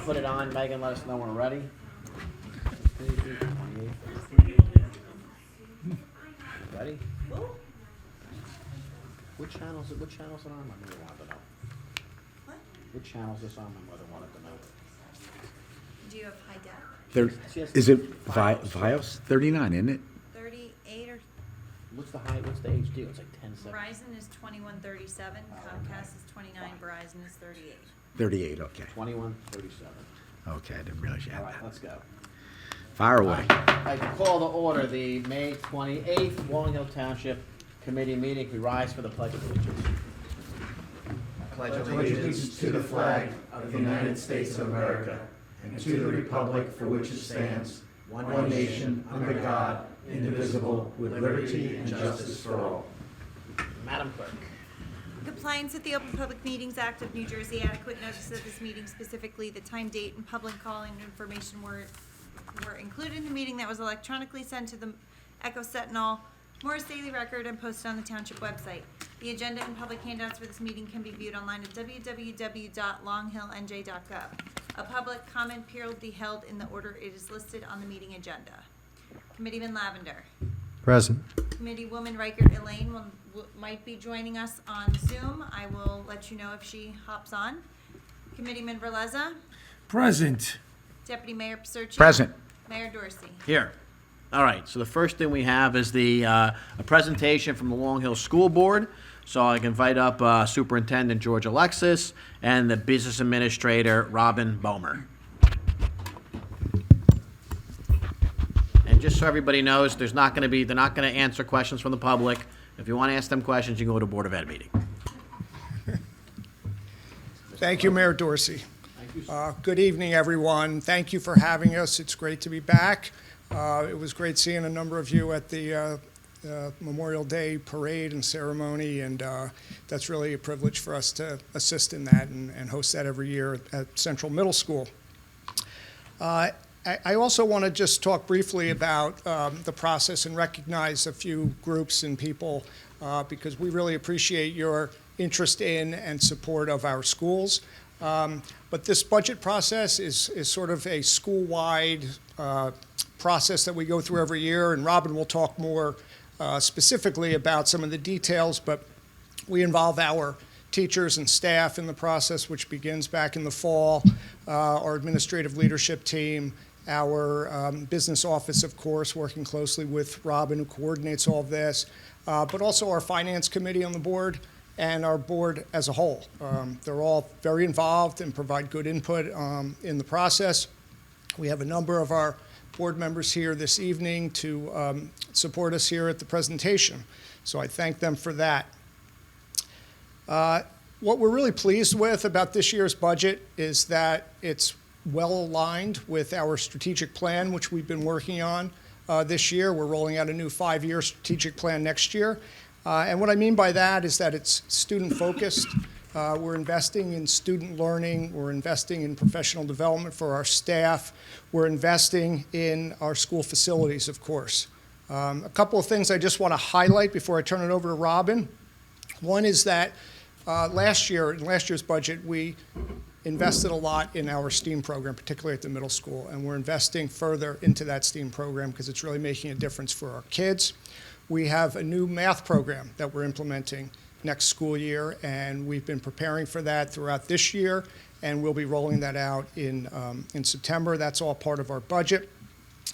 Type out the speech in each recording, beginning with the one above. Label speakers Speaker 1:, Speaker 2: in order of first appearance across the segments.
Speaker 1: put it on, Megan, let us know when we're ready. Ready? Which channel is it on? My mother wanted to know.
Speaker 2: What?
Speaker 1: Which channel is this on? My mother wanted to know.
Speaker 2: Do you have high def?
Speaker 3: Is it Vios? 39, isn't it?
Speaker 2: 38 or
Speaker 1: What's the HD? It's like 10.7.
Speaker 2: Verizon is 2137, Comcast is 29, Verizon is 38.
Speaker 3: 38, okay.
Speaker 1: 2137.
Speaker 3: Okay, I didn't realize you
Speaker 1: All
Speaker 3: had
Speaker 1: right,
Speaker 3: that.
Speaker 1: let's go.
Speaker 3: Fire away.
Speaker 1: I'd like to call to order the May 28th Long Hill Township Committee meeting. We rise for the Pledge of Allegiance.
Speaker 4: Pledge allegiance to the flag of the United States of America and to the republic for which it stands, one nation, under God, indivisible, with liberty and justice for all.
Speaker 1: Madam Clerk.
Speaker 2: Compliance with the Open Public Meetings Act of New Jersey, adequate notice of this meeting, specifically the time, date, and public calling information were included in the meeting that was electronically sent to the Echo Sentinel, Morris Daily Record, and posted on the township website. The agenda and public handouts for this meeting can be viewed online at www.longhillnj.gov. A public comment period will be held in the order it is listed on the meeting agenda. Committeeman Lavender.
Speaker 5: Present.
Speaker 2: Committeewoman Reichert Elaine might be joining us on Zoom. I will let you know if she hops on. Committeeman Verleza.
Speaker 5: Present.
Speaker 2: Deputy Mayor Paserchi.
Speaker 3: Present.
Speaker 2: Mayor Dorsey.
Speaker 1: Here. All right, so the first thing we have is a presentation from the Long Hill School Board. So I can invite up Superintendent George Alexis and the Business Administrator Robin Bomer. And just so everybody knows, they're not going to answer questions from the public. If you want to ask them questions, you can go to Board of Ed meeting.
Speaker 6: Thank you, Mayor Dorsey.
Speaker 1: Thank you, sir.
Speaker 6: Good evening, everyone. Thank you for having us. It's great to be back. It was great seeing a number of you at the Memorial Day parade and ceremony, and that's really a privilege for us to assist in that and host that every year at Central Middle School. I also want to just talk briefly about the process and recognize a few groups and people because we really appreciate your interest in and support of our schools. But this budget process is sort of a school-wide process that we go through every year, and Robin will talk more specifically about some of the details, but we involve our teachers and staff in the process, which begins back in the fall, our administrative leadership team, our business office, of course, working closely with Robin, who coordinates all of this, but also our finance committee on the board and our board as a whole. They're all very involved and provide good input in the process. We have a number of our board members here this evening to support us here at the presentation. So I thank them for that. What we're really pleased with about this year's budget is that it's well aligned with our strategic plan, which we've been working on this year. We're rolling out a new 5-year strategic plan next year. And what I mean by that is that it's student-focused. We're investing in student learning. We're investing in professional development for our staff. We're investing in our school facilities, of course. A couple of things I just want to highlight before I turn it over to Robin. One is that in last year's budget, we invested a lot in our STEAM program, particularly at the middle school, and we're investing further into that STEAM program because it's really making a difference for our kids. We have a new math program that we're implementing next school year, and we've been preparing for that throughout this year, and we'll be rolling that out in September. That's all part of our budget.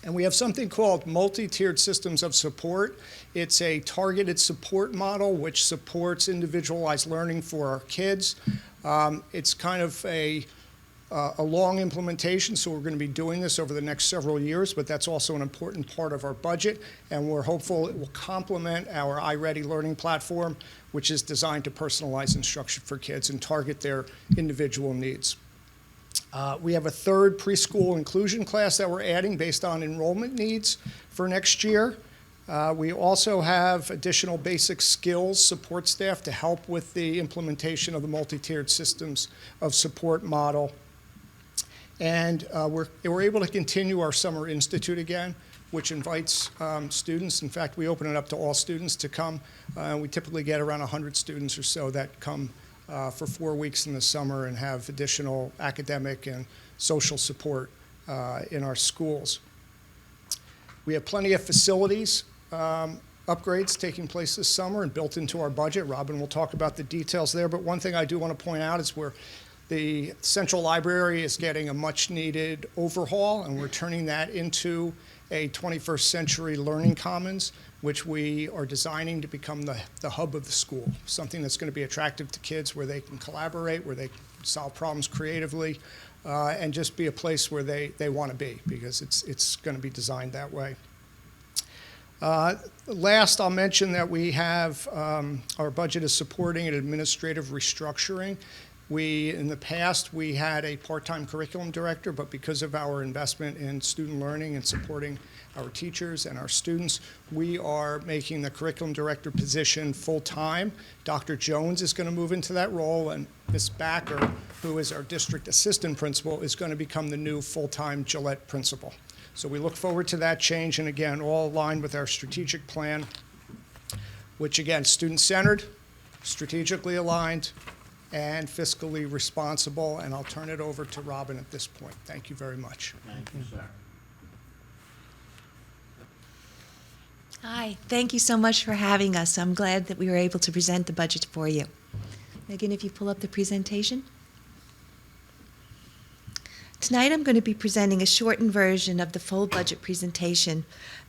Speaker 6: And we have something called multi-tiered systems of support. It's a targeted support model which supports individualized learning for our kids. It's kind of a long implementation, so we're going to be doing this over the next several years, but that's also an important part of our budget, and we're hopeful it will complement our iReady learning platform, which is designed to personalize instruction for kids and target their individual needs. We have a third preschool inclusion class that we're adding based on enrollment needs for next year. We also have additional basic skills support staff to help with the implementation of the multi-tiered systems of support model. And we're able to continue our Summer Institute again, which invites students. In fact, we open it up to all students to come. We typically get around 100 students or so that come for 4 weeks in the summer and have additional academic and social support in our schools. We have plenty of facilities upgrades taking place this summer and built into our budget. Robin will talk about the details there, but one thing I do want to point out is the Central Library is getting a much-needed overhaul, and we're turning that into a 21st century learning commons, which we are designing to become the hub of the school, something that's going to be attractive to kids, where they can collaborate, where they can solve problems creatively, and just be a place where they want to be, because it's going to be designed that way. Last, I'll mention that we have, our budget is supporting an administrative restructuring. In the past, we had a part-time curriculum director, but because of our investment in student learning and supporting our teachers and our students, we are making the curriculum director position full-time. Dr. Jones is going to move into that role, and Ms. Backer, who is our district assistant principal, is going to become the new full-time Gillette principal. So we look forward to that change, and again, all aligned with our strategic plan, which again, student-centered, strategically aligned, and fiscally responsible. And I'll turn it over to Robin at this point. Thank you very much.
Speaker 1: Thank you, sir.
Speaker 7: Hi, thank you so much for having us. I'm glad that we were able to present the budget for you. Megan, if you pull up the presentation. Tonight I'm going to be presenting a shortened version of the full budget presentation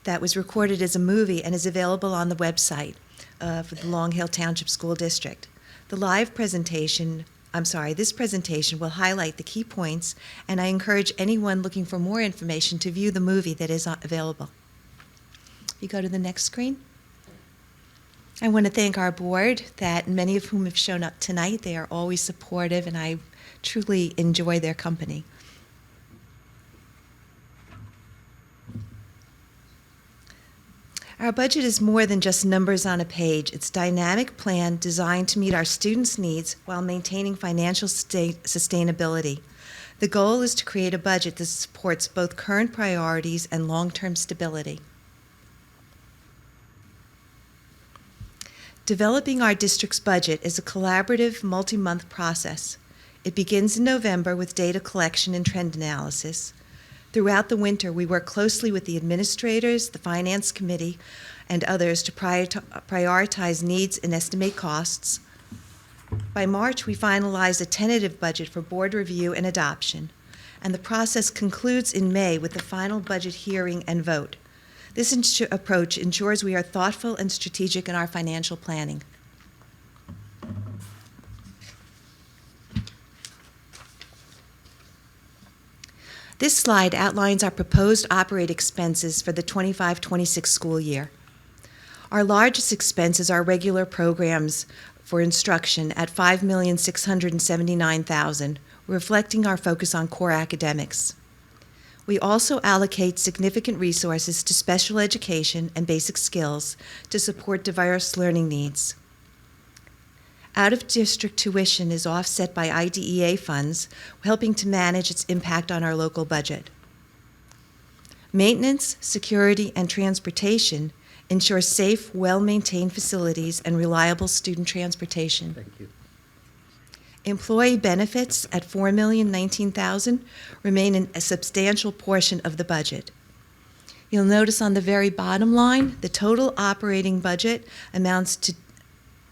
Speaker 7: that was recorded as a movie and is available on the website for the Long Hill Township School District. This presentation will highlight the key points, and I encourage anyone looking for more information to view the movie that is available. If you go to the next screen. I want to thank our board, that many of whom have shown up tonight. They are always supportive, and I truly enjoy their company. Our budget is more than just numbers on a page. It's a dynamic plan designed to meet our students' needs while maintaining financial sustainability. The goal is to create a budget that supports both current priorities and long-term stability. Developing our district's budget is a collaborative, multi-month process. It begins in November with data collection and trend analysis. Throughout the winter, we work closely with the administrators, the finance committee, and others to prioritize needs and estimate costs. By March, we finalize a tentative budget for board review and adoption, and the process concludes in May with the final budget hearing and vote. This approach ensures we are thoughtful and strategic in our financial planning. This slide outlines our proposed operating expenses for the 25-26 school year. Our largest expenses are regular programs for instruction at $5,679,000, reflecting our focus on core academics. We also allocate significant resources to special education and basic skills to support diverse learning needs. Out-of-district tuition is offset by IDEA funds, helping to manage its impact on our local budget. Maintenance, security, and transportation ensure safe, well-maintained facilities and reliable student transportation.
Speaker 3: Thank you.
Speaker 7: Employee benefits at $4,019,000 remain a substantial portion of the budget. You'll notice on the very bottom line, the total operating budget amounts to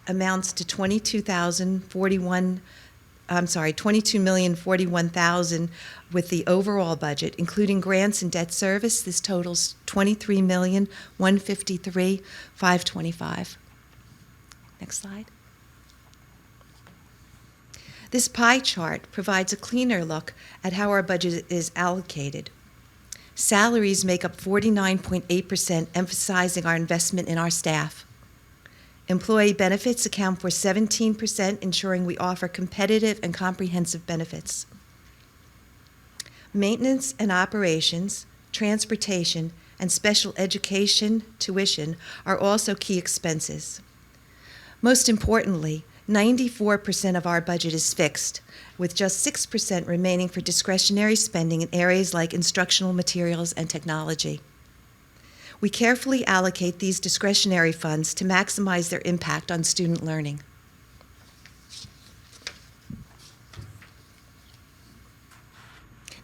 Speaker 7: $22,041,000 with the overall budget, including grants and debt service. This totals $23,153,525. Next slide. This pie chart provides a cleaner look at how our budget is allocated. Salaries make up 49.8%, emphasizing our investment in our staff. Employee benefits account for 17%, ensuring we offer competitive and comprehensive benefits. Maintenance and operations, transportation, and special education tuition are also key expenses. Most importantly, 94% of our budget is fixed, with just 6% remaining for discretionary spending in areas like instructional materials and technology. We carefully allocate these discretionary funds to maximize their impact on student learning.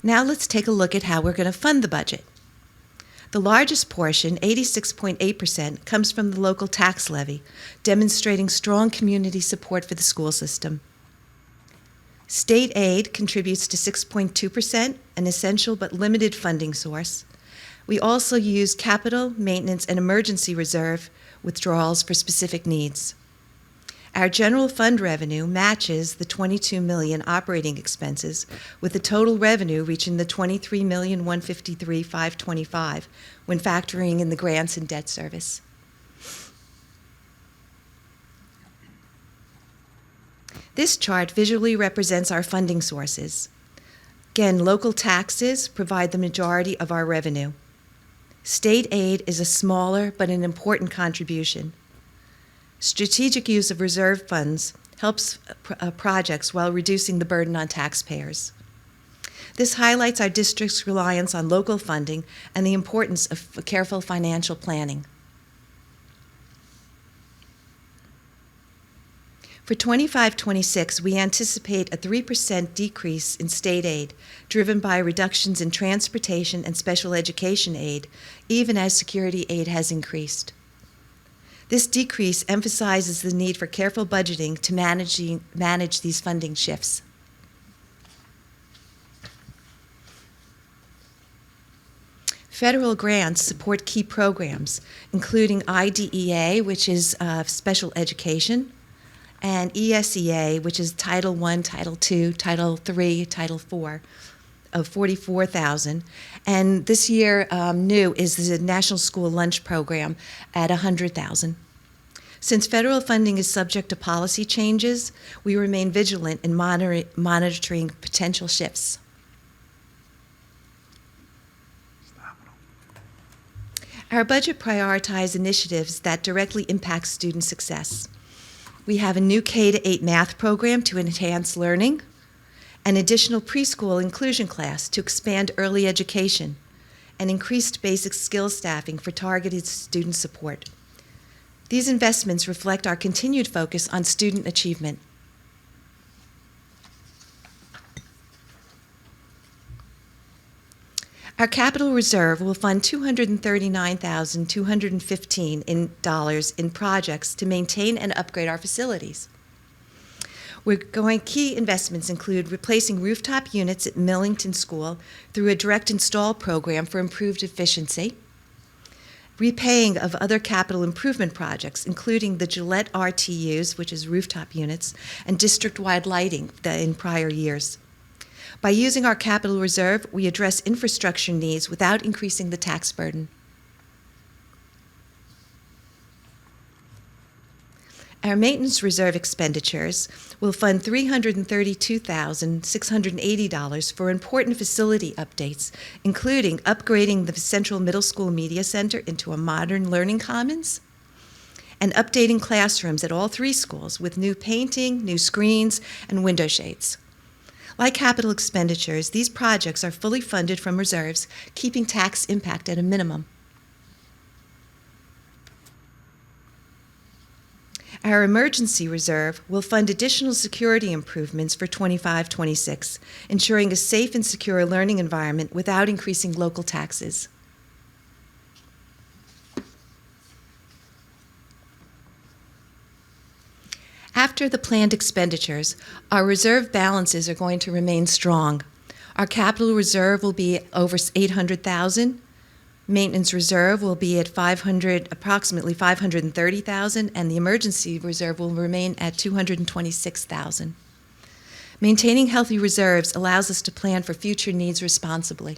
Speaker 7: Now let's take a look at how we're going to fund the budget. The largest portion, 86.8%, comes from the local tax levy, demonstrating strong community support for the school system. State aid contributes to 6.2%, an essential but limited funding source. We also use capital, maintenance, and emergency reserve withdrawals for specific needs. Our general fund revenue matches the $22 million operating expenses, with the total revenue reaching the $23,153,525 when factoring in the grants and debt service. This chart visually represents our funding sources. Again, local taxes provide the majority of our revenue. State aid is a smaller but an important contribution. Strategic use of reserve funds helps projects while reducing the burden on taxpayers. This highlights our district's reliance on local funding and the importance of careful financial planning. For 25-26, we anticipate a 3% decrease in state aid, driven by reductions in transportation and special education aid, even as security aid has increased. This decrease emphasizes the need for careful budgeting to manage these funding shifts. Federal grants support key programs, including IDEA, which is special education, and ESEA, which is Title I, Title II, Title III, Title IV, of $44,000. And this year, new is the National School Lunch Program at $100,000. Since federal funding is subject to policy changes, we remain vigilant in monitoring potential shifts. Our budget prioritizes initiatives that directly impact student success. We have a new K-8 math program to enhance learning, an additional preschool inclusion class to expand early education, and increased basic skills staffing for targeted student support. These investments reflect our continued focus on student achievement. Our capital reserve will fund $239,215 in projects to maintain and upgrade our facilities. Key investments include replacing rooftop units at Millington School through a direct install program for improved efficiency, repaying of other capital improvement projects, including the Gillette RTUs, which is rooftop units, and district-wide lighting in prior years. By using our capital reserve, we address infrastructure needs without increasing the tax burden. Our maintenance reserve expenditures will fund $332,680 for important facility updates, including upgrading the Central Middle School Media Center into a modern learning commons, and updating classrooms at all 3 schools with new painting, new screens, and window shades. Like capital expenditures, these projects are fully funded from reserves, keeping tax impact at a minimum. Our emergency reserve will fund additional security improvements for 25-26, ensuring a safe and secure learning environment without increasing local taxes. After the planned expenditures, our reserve balances are going to remain strong. Our capital reserve will be over $800,000. Maintenance reserve will be at approximately $530,000, and the emergency reserve will remain at $226,000. Maintaining healthy reserves allows us to plan for future needs responsibly.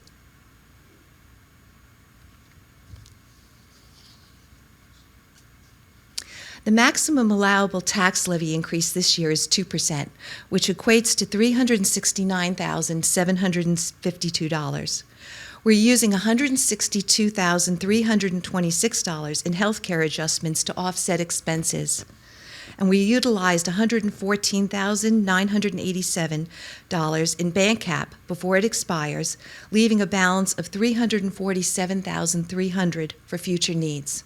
Speaker 7: The maximum allowable tax levy increase this year is 2%, which equates to $369,752. We're using $162,326 in health care adjustments to offset expenses. And we utilized $114,987 in bank cap before it expires, leaving a balance of $347,300 for future needs.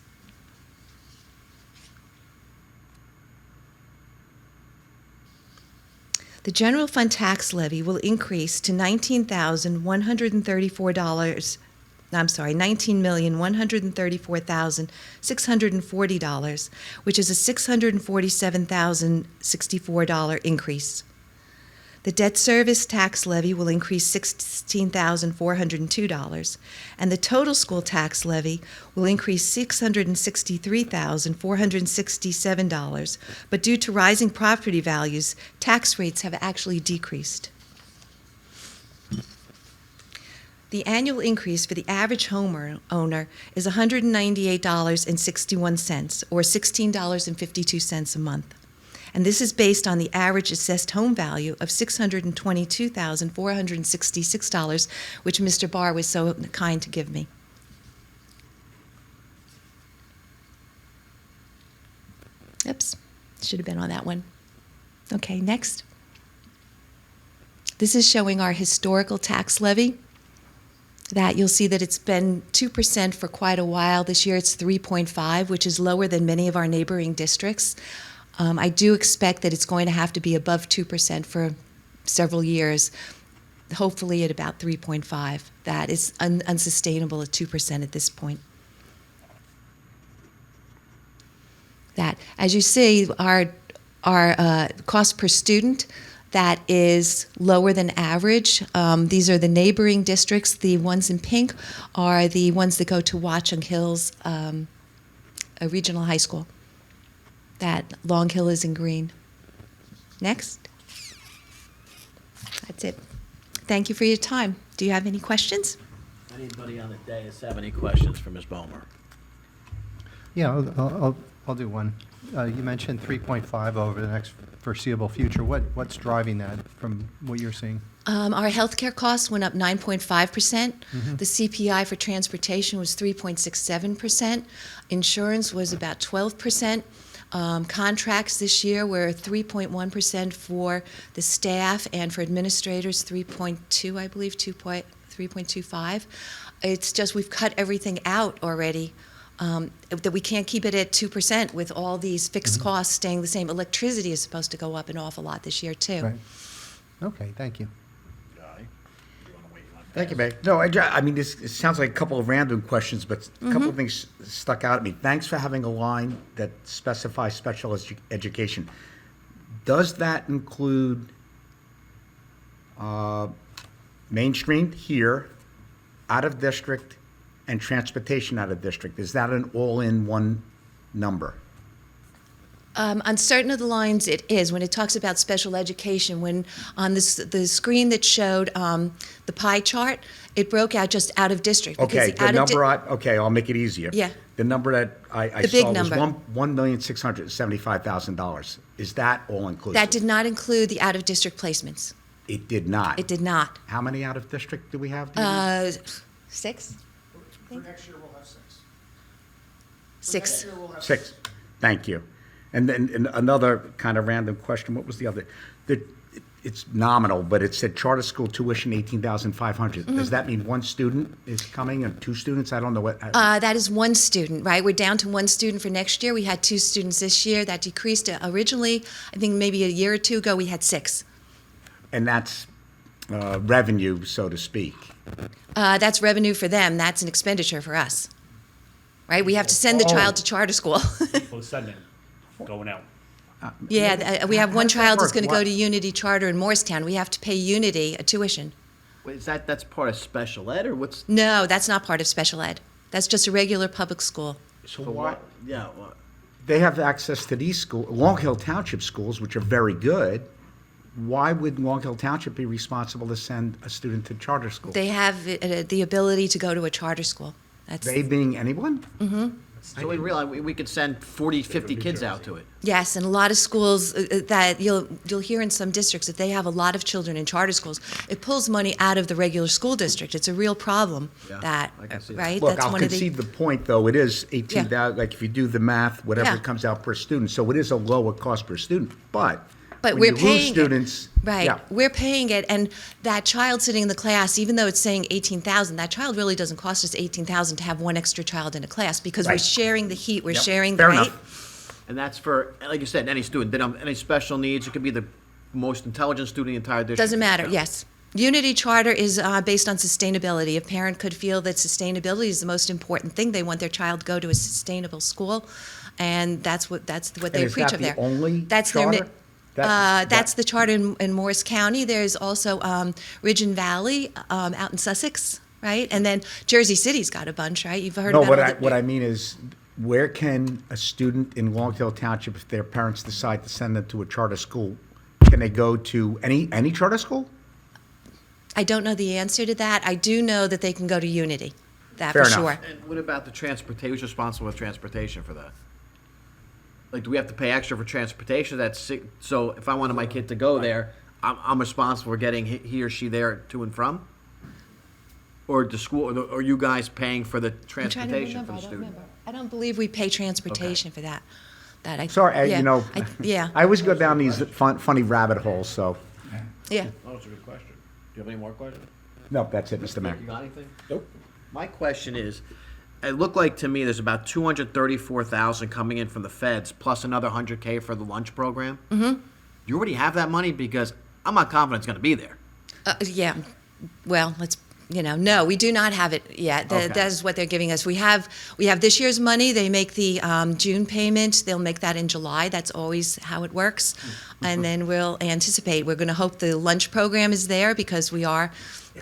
Speaker 7: The general fund tax levy will increase to $19,134,640, which is a $647,064 increase. The debt service tax levy will increase $16,402, and the total school tax levy will increase $663,467, but due to rising property values, tax rates have actually decreased. The annual increase for the average homeowner is $198.61, or $16.52 a month. And this is based on the average assessed home value of $622,466, which Mr. Barr was so kind to give me. Oops, should have been on that one. Okay, next. This is showing our historical tax levy. That you'll see that it's been 2% for quite a while. This year it's 3.5, which is lower than many of our neighboring districts. I do expect that it's going to have to be above 2% for several years, hopefully at about 3.5. That is unsustainable at 2% at this point. That, as you see, our cost per student, that is lower than average. These are the neighboring districts. The ones in pink are the ones that go to Watchung Hills Regional High School. That Long Hill is in green. Next. That's it. Thank you for your time. Do you have any questions?
Speaker 1: Anybody on the dais have any questions for Ms. Bomer?
Speaker 5: Yeah, I'll do one. You mentioned 3.5 over the next foreseeable future. What's driving that from what you're seeing?
Speaker 7: Our healthcare costs went up 9.5%. The CPI for transportation was 3.67%. Insurance was about 12%. Contracts this year were 3.1% for the staff, and for administrators 3.2, I believe, 3.25. It's just we've cut everything out already. That we can't keep it at 2% with all these fixed costs staying the same. Electricity is supposed to go up an awful lot this year too.
Speaker 5: Right. Okay, thank you.
Speaker 3: Thank you, Meg. No, I mean, this it sounds like a couple of random questions, but a couple of things stuck out at me. Thanks for having a line that specifies special education. Does that include mainstream here, out of district, and transportation out of district? Is that an all-in-one number?
Speaker 7: On certain of the lines, it is. When it talks about special education, when on the screen that showed the pie chart, it broke out just out of district.
Speaker 3: Okay, the number, okay, I'll make it easier.
Speaker 7: Yeah.
Speaker 3: The number that I
Speaker 7: The big
Speaker 3: saw was
Speaker 7: number.
Speaker 3: $1,675,000. Is that all-inclusive?
Speaker 7: That did not include the out-of-district placements.
Speaker 3: It did not?
Speaker 7: It did not.
Speaker 3: How many out-of-district do we have? Do you know?
Speaker 7: 6?
Speaker 6: For next year, we'll have 6. For
Speaker 7: 6.
Speaker 6: next year, we'll have
Speaker 3: 6. Thank you. And then another kind of random question, what was the other? It's nominal, but it said charter school tuition $18,500. Does that mean one student is coming or two students? I don't know what.
Speaker 7: That is one student, right? We're down to one student for next year. We had 2 students this year. That decreased. Originally, I think maybe a year or 2 ago, we had 6.
Speaker 3: And that's revenue, so to speak.
Speaker 7: That's revenue for them. That's an expenditure for us, right? We have to send the child to charter school.
Speaker 8: People sending, going out.
Speaker 7: Yeah, we have one
Speaker 3: How does that
Speaker 7: child who's
Speaker 3: work?
Speaker 7: going to go
Speaker 3: What-
Speaker 7: to Unity Charter in Morristown. We have to pay Unity a tuition.
Speaker 1: Wait, that's part of special ed, or what's?
Speaker 7: No, that's not part of special ed. That's just a regular public school.
Speaker 3: So
Speaker 1: What? Yeah.
Speaker 3: They have access to these Long Hill Township schools, which are very good. Why would Long Hill Township be responsible to send a student to charter school?
Speaker 7: They have the ability to go to a charter school. That's
Speaker 3: They being anyone?
Speaker 1: So we realize we could send 40, 50 kids out to it.
Speaker 7: Yes, and a lot of schools that you'll hear in some districts that they have a lot of children in charter schools. It pulls money out of the regular school district. It's a real problem.
Speaker 1: Yeah,
Speaker 7: That
Speaker 1: I can see that.
Speaker 7: right?
Speaker 3: Look,
Speaker 7: That's
Speaker 3: I'll
Speaker 7: one of
Speaker 3: concede the point, though, it is 18,000, like if you do the math, whatever
Speaker 7: Yeah.
Speaker 3: it comes out per student, so it is a lower cost per student, but
Speaker 7: But
Speaker 3: when
Speaker 7: we're
Speaker 3: you lose
Speaker 7: paying
Speaker 3: students.
Speaker 7: Right.
Speaker 3: Yeah.
Speaker 7: We're paying it, and that child sitting in the class, even though it's saying 18,000, that child really doesn't cost us 18,000 to have one extra child in a class because we're
Speaker 3: Right.
Speaker 7: sharing the heat, we're
Speaker 3: Yep.
Speaker 7: sharing
Speaker 3: Fair
Speaker 7: right.
Speaker 3: enough.
Speaker 1: And that's for, like you said, any student. They don't any special needs. It could be the most intelligent student in the entire district.
Speaker 7: Doesn't matter,
Speaker 1: No.
Speaker 7: yes. Unity Charter is based on sustainability. A parent could feel that sustainability is the most important thing. They want their child to go to a sustainable school, and that's what they
Speaker 3: And
Speaker 7: preach
Speaker 3: is
Speaker 7: of
Speaker 3: that
Speaker 7: there.
Speaker 3: the only
Speaker 7: That's
Speaker 3: charter?
Speaker 7: That's the charter in Morris County. There's also Ridge and Valley out in Sussex, right? And then Jersey City's got a bunch, right? You've heard
Speaker 3: No,
Speaker 7: about all the-
Speaker 3: what I mean is, where can a student in Long Hill Township, if their parents decide to send them to a charter school, can they go to any charter school?
Speaker 7: I don't know the answer to that. I do know that they can go to Unity, that
Speaker 3: Fair
Speaker 7: for
Speaker 3: enough.
Speaker 7: sure.
Speaker 1: And what about the transportation? Who's responsible with transportation for that? Like, do we have to pay extra for transportation? So if I wanted my kid to go there, I'm responsible for getting he or she there to and from? Or the school, or you guys paying for the
Speaker 7: I'm trying to
Speaker 1: transportation
Speaker 7: remember.
Speaker 1: for the
Speaker 7: I don't
Speaker 1: student?
Speaker 7: remember. I don't believe we pay transportation for that.
Speaker 3: Sorry,
Speaker 7: yeah,
Speaker 3: you know,
Speaker 7: yeah,
Speaker 3: I always go down these funny rabbit holes, so,
Speaker 7: yeah.
Speaker 1: Oh, that's a good question. Do you have any more questions?
Speaker 3: no, that's it, Mr. Mayor.
Speaker 1: You got anything? Nope. My question is, it looked like to me there's about 234,000 coming in from the feds, plus another 100K for the lunch program. Mm-hmm. You already have that money? Because I'm not confident it's gonna be there.
Speaker 7: Yeah, well, no, we do not have it yet.
Speaker 1: Okay.
Speaker 7: That is what they're giving us. We have this year's money. They make the June payment. They'll make that in July. That's always how it works. And then we'll anticipate. We're going to hope the lunch program is there because we are,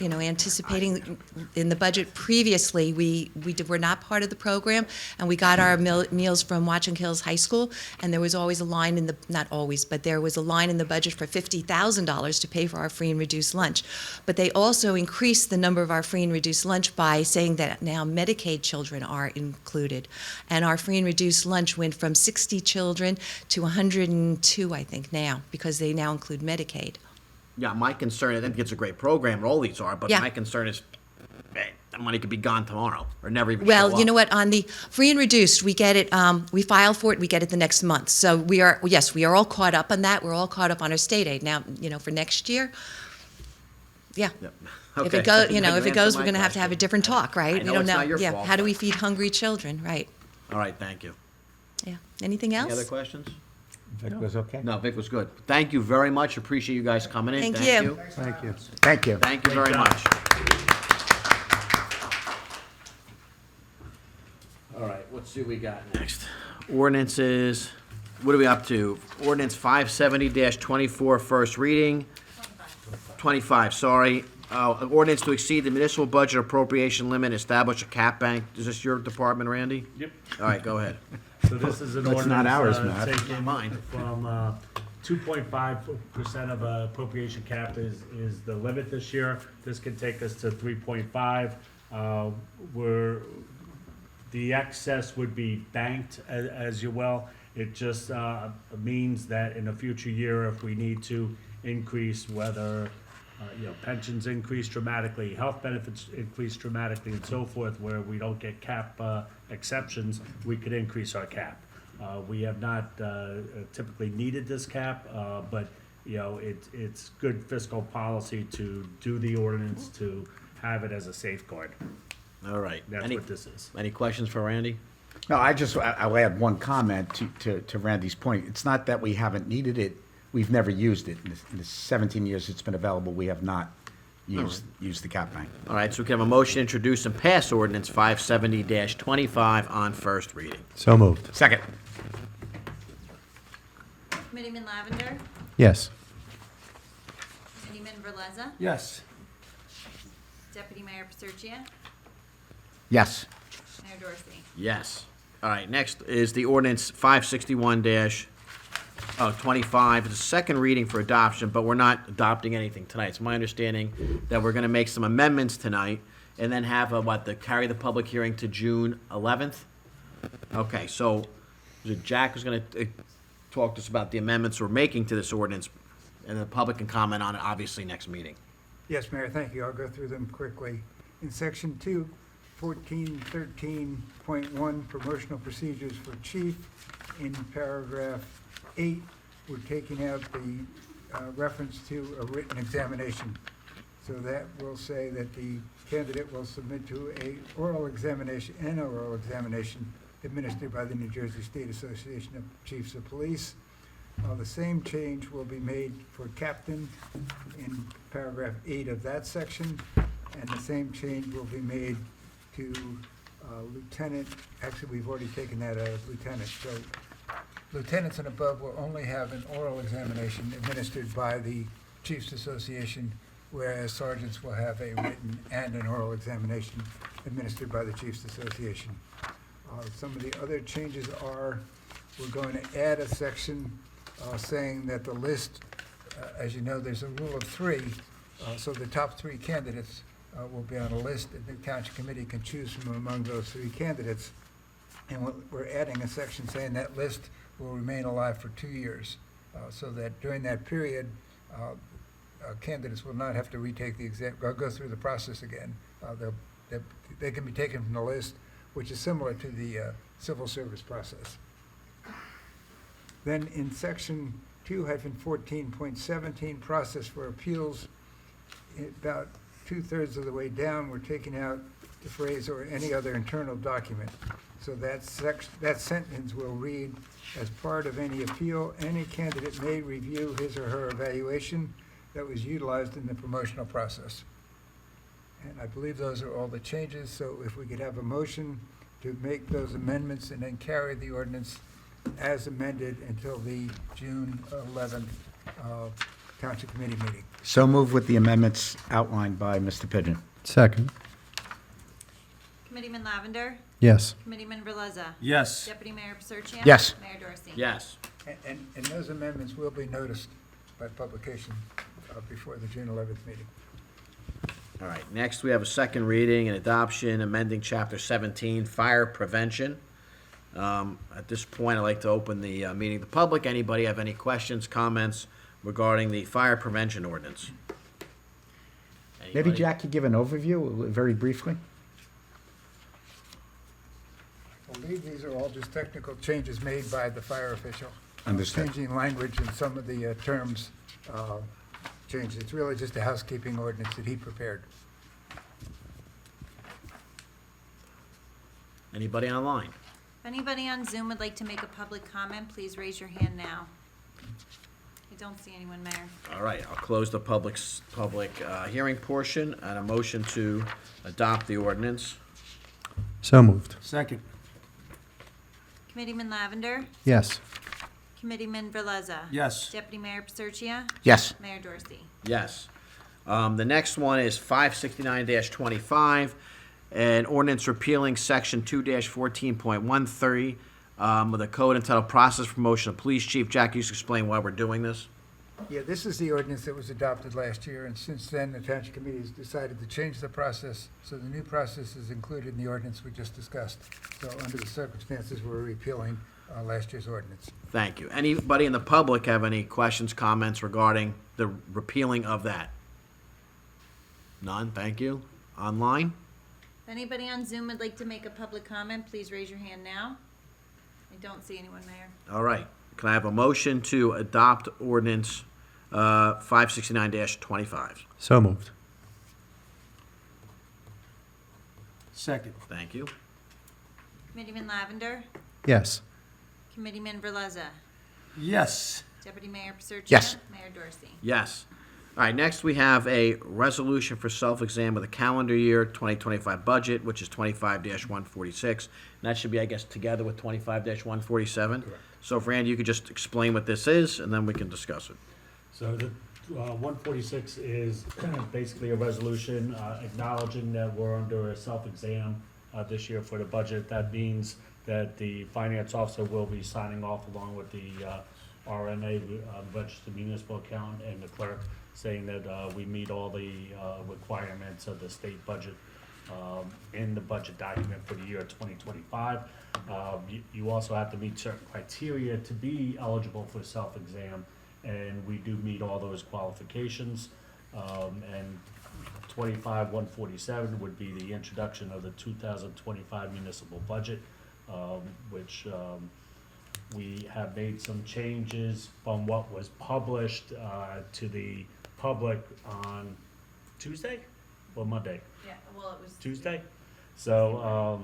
Speaker 7: anticipating in the budget previously, we were not part of the program, and we got our meals from Watchung Hills High School, and there was always a line not always, but there was a line in the budget for $50,000 to pay for our free and reduced lunch. But they also increased the number of our free and reduced lunch by saying that now Medicaid children are included. And our free and reduced lunch went from 60 children to 102, I think, now, because they now include Medicaid.
Speaker 1: Yeah, my concern, I think it's a great program, all these are, but
Speaker 7: Yeah.
Speaker 1: my concern is, the money could be gone tomorrow, or never even show
Speaker 7: Well,
Speaker 1: up.
Speaker 7: you know what, on the free and reduced, we get it, we file for it, we get it the next month. So we are all caught up on that. We're all caught up on our state aid. Now, for next year, yeah.
Speaker 1: Yep.
Speaker 7: If
Speaker 1: Okay.
Speaker 7: it goes,
Speaker 1: You
Speaker 7: if it
Speaker 1: answered
Speaker 7: goes,
Speaker 1: my
Speaker 7: we're gonna have to have a
Speaker 1: question.
Speaker 7: different talk, right?
Speaker 1: I
Speaker 7: We
Speaker 1: know
Speaker 7: don't
Speaker 1: it's not your
Speaker 7: Yeah,
Speaker 1: fault,
Speaker 7: how do we
Speaker 1: but-
Speaker 7: feed hungry children, right?
Speaker 1: All right, thank you.
Speaker 7: Yeah. Anything else?
Speaker 1: Any other questions?
Speaker 3: That was okay?
Speaker 1: No, Vic was good. Thank you very much. Appreciate you guys coming in.
Speaker 7: Thank you.
Speaker 5: Thank you.
Speaker 3: Thank you.
Speaker 1: Thank you very much. All right, let's see what we got next. Ordinances, what are we up to? Ordinance 570-24, first reading. 25, sorry. Ordinance to exceed the municipal budget appropriation limit, establish a cap bank. Is this your department, Randy?
Speaker 8: Yep.
Speaker 1: All right, go ahead.
Speaker 8: So this is an
Speaker 3: That's
Speaker 8: ordinance.
Speaker 3: not ours, Matt.
Speaker 8: Taking
Speaker 1: Mine.
Speaker 8: from 2.5% of appropriation cap is the limit this year. This can take us to 3.5. The excess would be banked as you will. It just means that in a future year, if we need to increase whether pensions increase dramatically, health benefits increase dramatically, and so forth, where we don't get cap exceptions, we could increase our cap. We have not typically needed this cap, but it's good fiscal policy to do the ordinance to have it as a safeguard.
Speaker 1: All right.
Speaker 8: That's what this is.
Speaker 1: Any questions for Randy?
Speaker 3: No, I'll add one comment to Randy's point. It's not that we haven't needed it, we've never used it. In the 17 years it's been available, we have not used the cap bank.
Speaker 1: All right, so we can have a motion to introduce and pass ordinance 570-25 on first reading.
Speaker 5: So moved.
Speaker 3: Second.
Speaker 2: Committeeman Lavender,
Speaker 5: Yes.
Speaker 2: Committeeman Verleza,
Speaker 4: Yes.
Speaker 2: Deputy Mayor Paserchia,
Speaker 3: Yes.
Speaker 2: Mayor Dorsey.
Speaker 1: Yes. All right, next is the ordinance 561-25. It's a second reading for adoption, but we're not adopting anything tonight. It's my understanding that we're going to make some amendments tonight and then have carry the public hearing to June 11th? Okay, so Jack is going to talk to us about the amendments we're making to this ordinance, and the public can comment on it, obviously, next meeting.
Speaker 9: Yes, Mayor, thank you. I'll go through them quickly. In Section 2, 1413.1, promotional procedures for chief, in paragraph 8, we're taking out the reference to a written examination. So that will say that the candidate will submit to an oral examination administered by the New Jersey State Association of Chiefs of Police. The same change will be made for captain in paragraph 8 of that section, and the same change will be made to lieutenant. Actually, we've already taken that out of lieutenant. So lieutenants and above will only have an oral examination administered by the Chiefs Association, whereas sergeants will have a written and an oral examination administered by the Chiefs Association. Some of the other changes are, we're going to add a section saying that the list, as you know, there's a rule of 3, so the top 3 candidates will be on a list, and the township committee can choose from among those 3 candidates. And we're adding a section saying that list will remain alive for 2 years, so that during that period, candidates will not have to retake the exam, go through the process again. They can be taken from the list, which is similar to the civil service process. Then in section 2-14.17, process for appeals, about 2/3 of the way down, we're taking out the phrase "or any other internal document." So that sentence will read, "As part of any appeal, any candidate may review his or her evaluation that was utilized in the promotional process." And I believe those are all the changes, so if we could have a motion to make those amendments and then carry the ordinance as amended until the June 11th Township Committee meeting.
Speaker 3: So move with the amendments outlined by Mr. Pigeon.
Speaker 5: Second.
Speaker 2: Committeeman Lavender?
Speaker 5: Yes.
Speaker 2: Committeeman Veleza?
Speaker 8: Yes.
Speaker 2: Deputy Mayor Paserchian?
Speaker 3: Yes.
Speaker 2: Mayor Dorsey?
Speaker 1: Yes.
Speaker 9: And those amendments will be noticed by publication before the June 11th meeting.
Speaker 1: All right, next we have a second reading and adoption, amending Chapter 17, Fire Prevention. At this point, I'd like to open the meeting to the public. Anybody have any questions, comments regarding the fire prevention ordinance?
Speaker 3: Maybe
Speaker 1: Anybody?
Speaker 3: Jack could give an overview, very briefly?
Speaker 9: I believe these are all just technical changes made by the fire official.
Speaker 3: Understood.
Speaker 9: Changing language and some of the terms changed. It's really just a housekeeping ordinance that he prepared.
Speaker 1: Anybody online?
Speaker 2: If anybody on Zoom would like to make a public comment, please raise your hand now. I don't see anyone, Mayor.
Speaker 1: All right, I'll close the public hearing portion and a motion to adopt the ordinance.
Speaker 5: So moved.
Speaker 8: Second.
Speaker 2: Committeeman Lavender?
Speaker 5: Yes.
Speaker 2: Committeeman Veleza?
Speaker 8: Yes.
Speaker 2: Deputy Mayor Paserchian?
Speaker 3: Yes.
Speaker 2: Mayor Dorsey?
Speaker 1: Yes. The next one is 569-25, an ordinance repealing Section 2-14.13 with a code entitled Process Promotion of Police Chief. Jack, you should explain why we're doing this.
Speaker 9: Yeah, this is the ordinance that was adopted last year, and since then, the Township Committee has decided to change the process, so the new process is included in the ordinance we just discussed. So under the circumstances, we're repealing last year's ordinance.
Speaker 1: Thank you. Anybody in the public have any questions, comments regarding the repealing of that? None, thank you. Online?
Speaker 2: If anybody on Zoom would like to make a public comment, please raise your hand now. I don't see anyone, Mayor.
Speaker 1: All right. Can I have a motion to adopt ordinance 569-25?
Speaker 5: So moved.
Speaker 8: Second.
Speaker 1: Thank you.
Speaker 2: Committeeman Lavender?
Speaker 5: Yes.
Speaker 2: Committeeman Veleza?
Speaker 8: Yes.
Speaker 2: Deputy Mayor Paserchian?
Speaker 3: Yes.
Speaker 2: Mayor Dorsey?
Speaker 1: Yes. All right, next we have a resolution for self-exam with a calendar year 2025 budget, which is 25-146. And that should be, I guess, together with 25-147. So if Randy, you could just explain what this is, and then we can discuss it.
Speaker 8: So the 146 is basically a resolution acknowledging that we're under a self-exam this year for the budget. That means that the finance officer will be signing off along with the RMA, registered municipal account, and the clerk, saying that we meet all the requirements of the state budget in the budget document for the year 2025. You also have to meet certain criteria to be eligible for self-exam, and we do meet all those qualifications. And 25-147 would be the introduction of the 2025 municipal budget, which we have made some changes from what was published to the public on Tuesday or Monday?
Speaker 2: Yeah, well, it was.
Speaker 8: Tuesday. So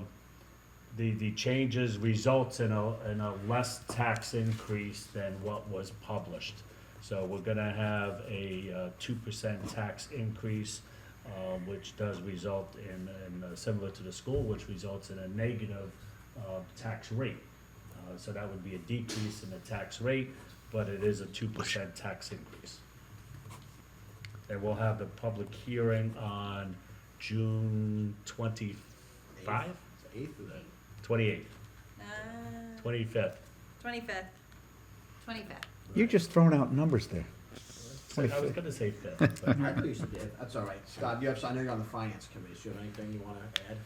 Speaker 8: the changes results in a less tax increase than what was published. So we're gonna have a 2% tax increase, which does result in similar to the school, which results in a negative tax rate. So that would be a decrease in the tax rate, but it is a 2% tax increase. And we'll have the public hearing on June 25?
Speaker 1: 8th or that?
Speaker 8: 28th, 25th.
Speaker 2: 25th. 25th.
Speaker 3: You're just throwing out numbers there.
Speaker 8: I was gonna say 5th, but
Speaker 1: I thought you said that. That's all right. Scott, you have, I know you're on the finance committee, so you have anything you want to add?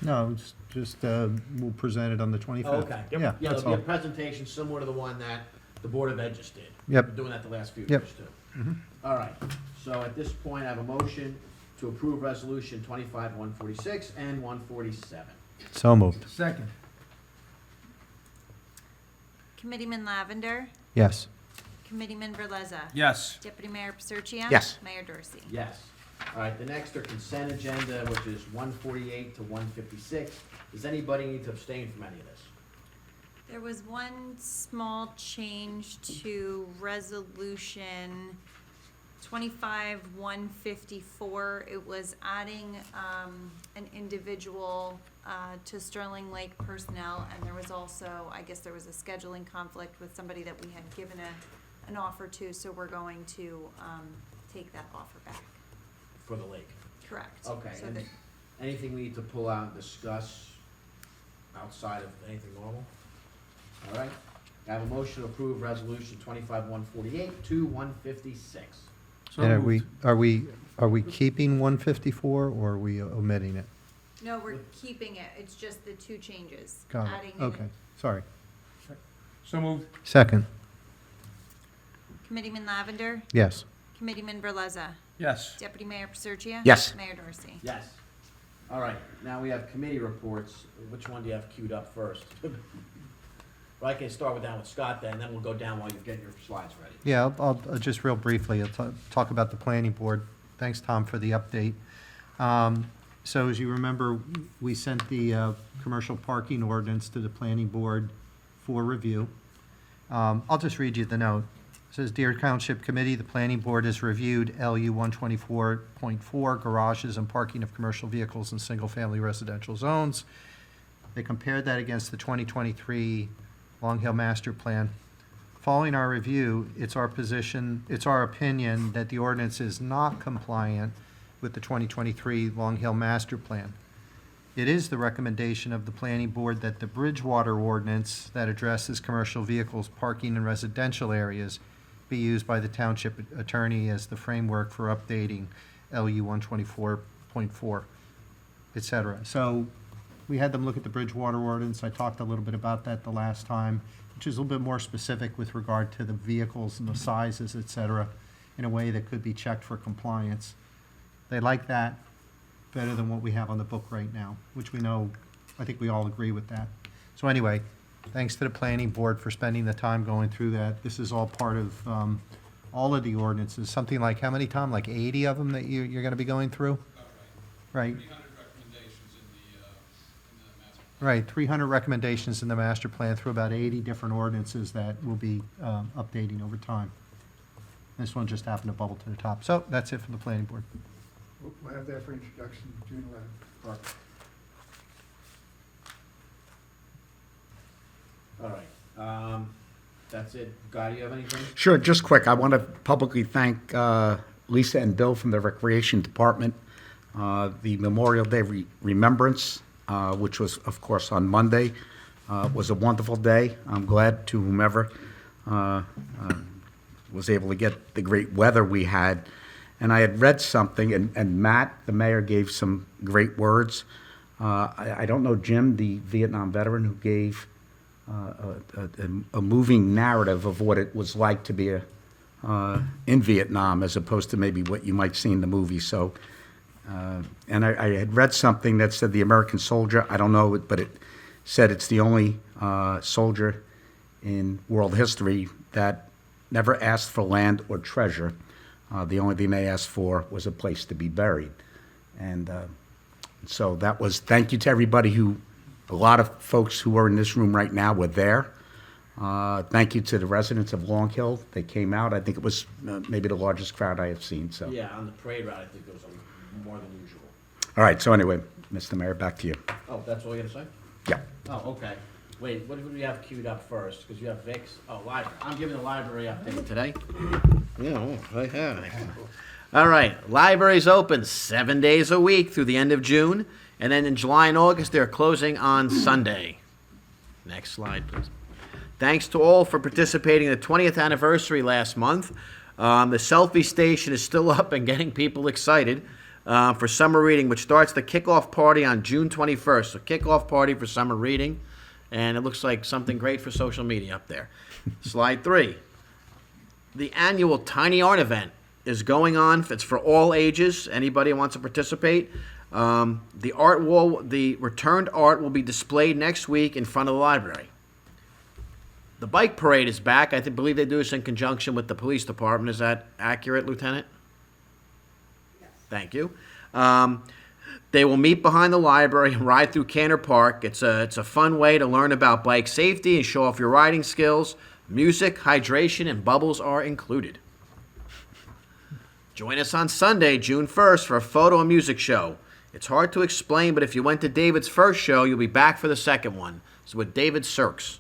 Speaker 5: No, it's just, we'll present it on the 25th.
Speaker 1: Oh, okay.
Speaker 5: Yeah,
Speaker 1: Yeah,
Speaker 5: that's
Speaker 1: there'll be
Speaker 5: all.
Speaker 1: a presentation similar to the one that the Board of Ed just did.
Speaker 5: Yep.
Speaker 1: Been doing that the last few
Speaker 5: Yep.
Speaker 1: years, too. All right, so at this point, I have a motion to approve Resolution 25-146 and 147.
Speaker 5: So moved.
Speaker 9: Second.
Speaker 2: Committeeman Lavender,
Speaker 5: Yes.
Speaker 2: Committeeman Verleza.
Speaker 10: Yes.
Speaker 2: Deputy Mayor Paserchia.
Speaker 3: Yes.
Speaker 2: Mayor Dorsey.
Speaker 1: Yes. All right, the next are consent agenda, which is 148 to 156. Does anybody need to abstain from any of this?
Speaker 2: There was one small change to resolution 25-154. It was adding an individual to Sterling Lake personnel, and there was also, I guess there was a scheduling conflict with somebody that we had given an offer to, so we're going to take that offer back.
Speaker 1: For the lake?
Speaker 2: Correct.
Speaker 1: Okay,
Speaker 2: So
Speaker 1: and
Speaker 2: that-
Speaker 1: anything we need to pull out and discuss outside of anything normal? All right, I have a motion to approve Resolution 25-148 to 156.
Speaker 10: So
Speaker 5: And
Speaker 10: moved.
Speaker 5: are we keeping 154 or are we omitting it?
Speaker 2: No, we're keeping it. It's just the two changes.
Speaker 5: Got
Speaker 2: Adding
Speaker 5: it.
Speaker 2: in
Speaker 5: Okay, sorry.
Speaker 10: So moved.
Speaker 5: Second.
Speaker 2: Committeeman Lavender,
Speaker 5: Yes.
Speaker 2: Committeeman Verleza,
Speaker 10: Yes.
Speaker 2: Deputy Mayor Paserchia.
Speaker 3: Yes.
Speaker 2: Mayor Dorsey.
Speaker 1: Yes. All right, now we have committee reports. Which one do you have queued up first? Well, I can start with that with Scott then, and then we'll go down while you're getting your slides ready.
Speaker 5: Yeah, I'll just real briefly, I'll talk about the planning board. Thanks, Tom, for the update. So as you remember, we sent the commercial parking ordinance to the planning board for review. I'll just read you the note. It says, "Dear Township Committee, the planning board has reviewed LU 124.4 garages and parking of commercial vehicles in single-family residential zones. They compared that against the 2023 Long Hill Master Plan. Following our review, it's our opinion that the ordinance is not compliant with the 2023 Long Hill Master Plan. It is the recommendation of the planning board that the Bridgewater ordinance that addresses commercial vehicles parking in residential areas be used by the township attorney as the framework for updating LU 124.4, et cetera." So we had them look at the Bridgewater ordinance. I talked a little bit about that the last time, which is a little bit more specific with regard to the vehicles and the sizes, et cetera, in a way that could be checked for compliance. They like that better than what we have on the book right now, which we know, I think we all agree with that. So anyway, thanks to the planning board for spending the time going through that. This is all part of all of the ordinances, something like, how many, Tom? Like 80 of them that you're going to be going through? Right.
Speaker 11: 300 recommendations in the master plan.
Speaker 5: Right, 300 recommendations in the master plan through about 80 different ordinances that we'll be updating over time. This one just happened to bubble to the top. So that's it from the planning board.
Speaker 9: We'll have that for introduction June 11th.
Speaker 1: All right, that's it. Guy, do you have anything?
Speaker 3: Sure, just quick, I want to publicly thank Lisa and Bill from the Recreation Department. The Memorial Day Remembrance, which was, of course, on Monday, was a wonderful day. I'm glad to whomever was able to get the great weather we had. And I had read something, and Matt, the mayor, gave some great words. I don't know Jim, the Vietnam veteran, who gave a moving narrative of what it was like to be in Vietnam, as opposed to maybe what you might see in the movie. So, and I had read something that said the American soldier, I don't know, but it said it's the only soldier in world history that never asked for land or treasure. The only thing they asked for was a place to be buried. And so that was, thank you to everybody who A lot of folks who are in this room right now were there. Thank you to the residents of Long Hill. They came out. I think it was maybe the largest crowd I have seen, so.
Speaker 1: Yeah, on the parade route, I think it was more than usual.
Speaker 3: All right, so anyway, Mr. Mayor, back to you.
Speaker 1: Oh, that's all you gotta say?
Speaker 3: Yeah.
Speaker 1: Oh, okay. Wait, what do we have queued up first? Because you have Vic's. Oh, library. I'm giving the library update today. Yeah, I have. All right, library's open 7 days a week through the end of June, and then in July and August, they're closing on Sunday. Next slide, please. Thanks to all for participating in the 20th anniversary last month. The selfie station is still up and getting people excited for summer reading, which starts the kickoff party on June 21st. So kickoff party for summer reading, and it looks like something great for social media up there. Slide 3. The annual Tiny Art event is going on. It's for all ages. Anybody who wants to participate. The art wall, the returned art will be displayed next week in front of the library. The bike parade is back. I believe they do this in conjunction with the police department. Is that accurate, Lieutenant? Yes. Thank you. They will meet behind the library and ride through Cantor Park. It's a fun way to learn about bike safety and show off your riding skills. Music, hydration, and bubbles are included. Join us on Sunday, June 1st, for a photo and music show. It's hard to explain, but if you went to David's first show, you'll be back for the second one. It's with David Sirks.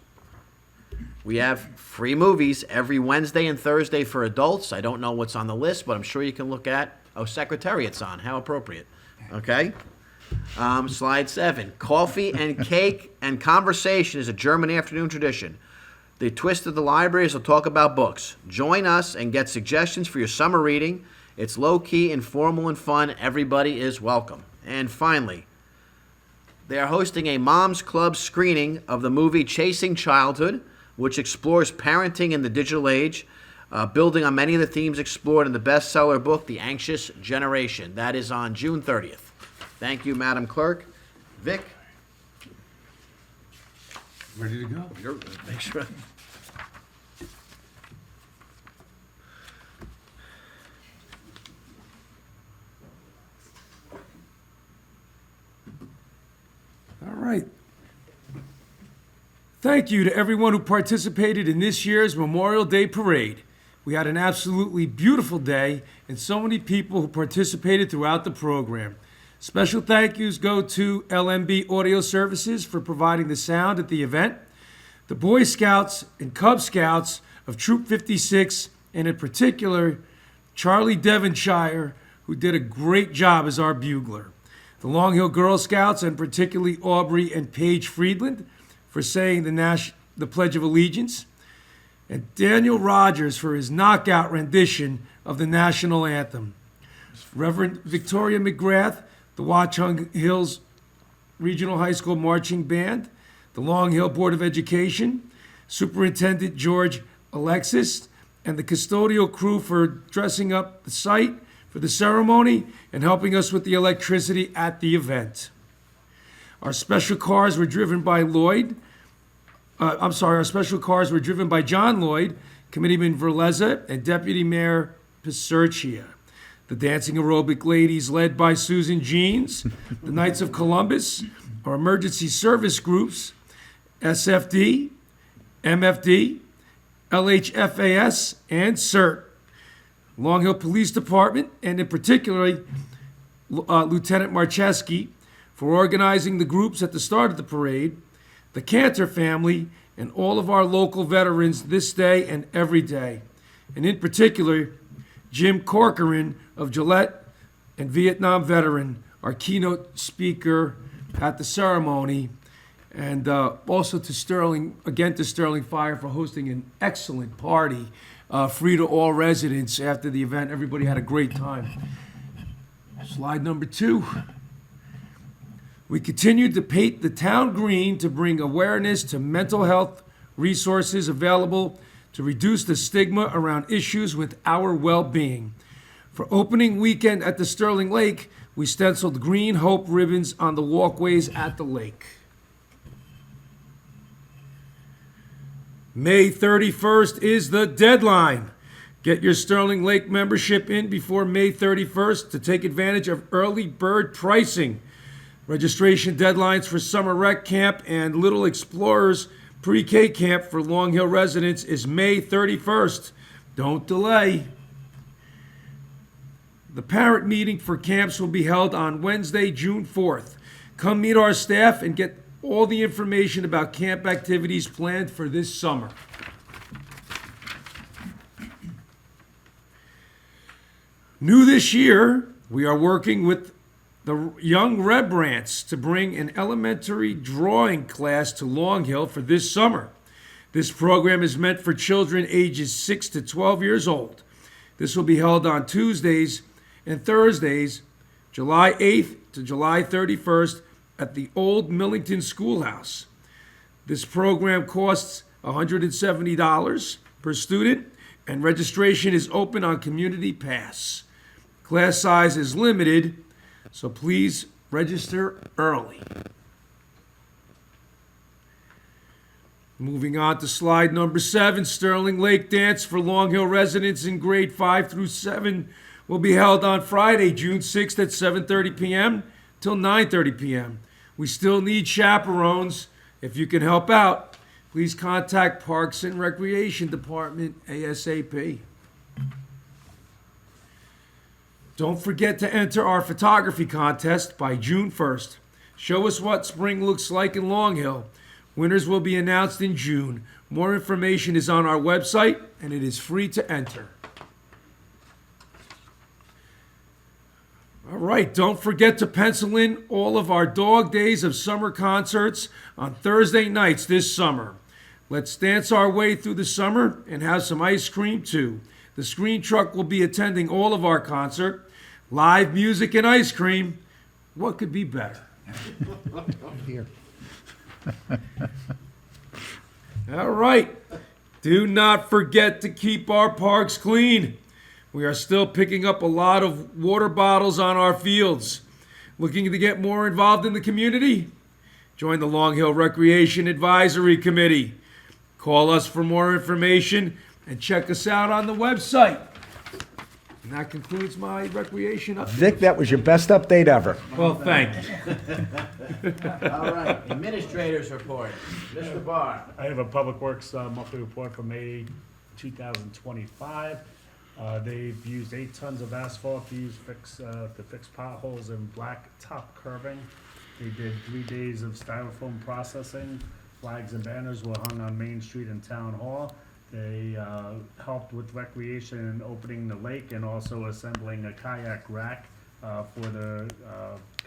Speaker 1: We have free movies every Wednesday and Thursday for adults. I don't know what's on the list, but I'm sure you can look at. Oh, Secretariat's on. How appropriate. Okay. Slide 7. Coffee and cake and conversation is a German afternoon tradition. The twist of the library is to talk about books. Join us and get suggestions for your summer reading. It's low-key, informal, and fun. Everybody is welcome. And finally, they are hosting a Moms Club screening of the movie Chasing Childhood, which explores parenting in the digital age, building on many of the themes explored in the bestseller book, The Anxious Generation. That is on June 30th. Thank you, Madam Clerk. Vic?
Speaker 10: Ready to go.
Speaker 1: Make sure.
Speaker 10: All right. Thank you to everyone who participated in this year's Memorial Day Parade. We had an absolutely beautiful day and so many people who participated throughout the program. Special thank yous go to LMB Audio Services for providing the sound at the event, the Boy Scouts and Cub Scouts of Troop 56, and in particular, Charlie Devonshire, who did a great job as our bugler. The Long Hill Girl Scouts, and particularly Aubrey and Paige Friedland, for saying the Pledge of Allegiance, and Daniel Rogers for his knockout rendition of the national anthem. Reverend Victoria McGrath, the Watchung Hills Regional High School Marching Band, the Long Hill Board of Education, Superintendent George Alexis, and the custodial crew for dressing up the site for the ceremony and helping us with the electricity at the event. Our special cars were driven by our special cars were driven by John Lloyd, Committeeman Verleza, and Deputy Mayor Piserchia. The Dancing Aerobic Ladies, led by Susan Jeans, the Knights of Columbus, our emergency service groups, SFD, MFD, LHFAS, and CERT. Long Hill Police Department, and in particular, Lieutenant Marcheski, for organizing the groups at the start of the parade, the Cantor family, and all of our local veterans this day and every day. And in particular, Jim Corcoran of Gillette and Vietnam veteran, our keynote speaker at the ceremony. And also to Sterling Fire for hosting an excellent party, free to all residents after the event. Everybody had a great time. Slide number 2. We continued to paint the town green to bring awareness to mental health resources available to reduce the stigma around issues with our well-being. For opening weekend at the Sterling Lake, we stenciled green hope ribbons on the walkways at the lake. May 31st is the deadline. Get your Sterling Lake membership in before May 31st to take advantage of early bird pricing. Registration deadlines for Summer Rec Camp and Little Explorers Pre-K Camp for Long Hill residents is May 31st. Don't delay. The parent meeting for camps will be held on Wednesday, June 4th. Come meet our staff and get all the information about camp activities planned for this summer. New this year, we are working with the young Rembrandts to bring an elementary drawing class to Long Hill for this summer. This program is meant for children ages 6 to 12 years old. This will be held on Tuesdays and Thursdays, July 8th to July 31st at the Old Millington Schoolhouse. This program costs $170 per student, and registration is open on Community Pass. Class size is limited, so please register early. Moving on to slide number 7, Sterling Lake Dance for Long Hill residents in grade 5 through 7 will be held on Friday, June 6th at 7:30 p.m. till 9:30 p.m. We still need chaperones. If you can help out, please contact Parks and Recreation Department ASAP. Don't forget to enter our photography contest by June 1st. Show us what spring looks like in Long Hill. Winners will be announced in June. More information is on our website, and it is free to enter. All right, don't forget to pencil in all of our Dog Days of Summer concerts on Thursday nights this summer. Let's dance our way through the summer and have some ice cream too. The screen truck will be attending all of our concert. Live music and ice cream. What could be better?
Speaker 3: Here.
Speaker 10: All right. Do not forget to keep our parks clean. We are still picking up a lot of water bottles on our fields. Looking to get more involved in the community? Join the Long Hill Recreation Advisory Committee. Call us for more information and check us out on the website. And that concludes my recreation update.
Speaker 3: Vic, that was your best update ever.
Speaker 10: Well, thank you.
Speaker 1: All right, administrators report. Mr. Barr.
Speaker 8: I have a Public Works monthly report for May 2025. They've used 8 tons of asphalt to fix potholes and black top curving. They did 3 days of styrofoam processing. Flags and banners were hung on Main Street and Town Hall. They helped with recreation and opening the lake and also assembling a kayak rack for the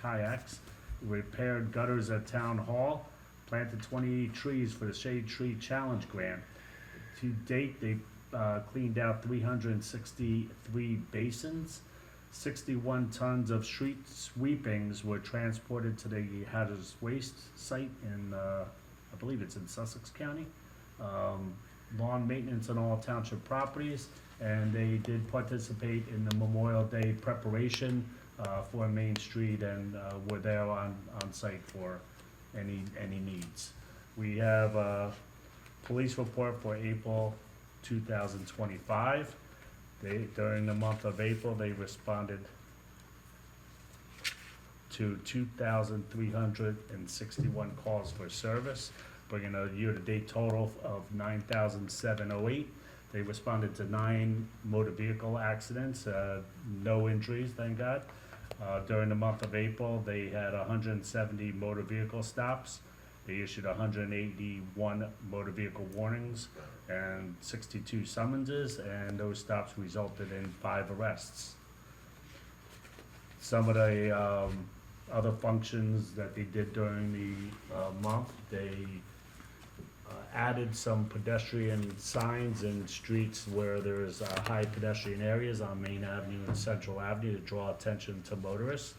Speaker 8: kayaks. Repaired gutters at Town Hall. Planted 20 trees for the Shade Tree Challenge Grant. To date, they cleaned out 363 basins. 61 tons of street sweepings were transported to the hazardous waste site in, I believe it's in Sussex County. Lawn maintenance on all township properties, and they did participate in the Memorial Day preparation for Main Street and were there on site for any needs. We have a police report for April 2025. During the month of April, they responded to 2,361 calls for service, bringing a year-to-date total of 9,708. They responded to 9 motor vehicle accidents, no injuries, thank God. During the month of April, they had 170 motor vehicle stops. They issued 181 motor vehicle warnings and 62 summonses, and those stops resulted in 5 arrests. Some of the other functions that they did during the month, they added some pedestrian signs in streets where there's high pedestrian areas on Main Avenue and Central Avenue to draw attention to motorists.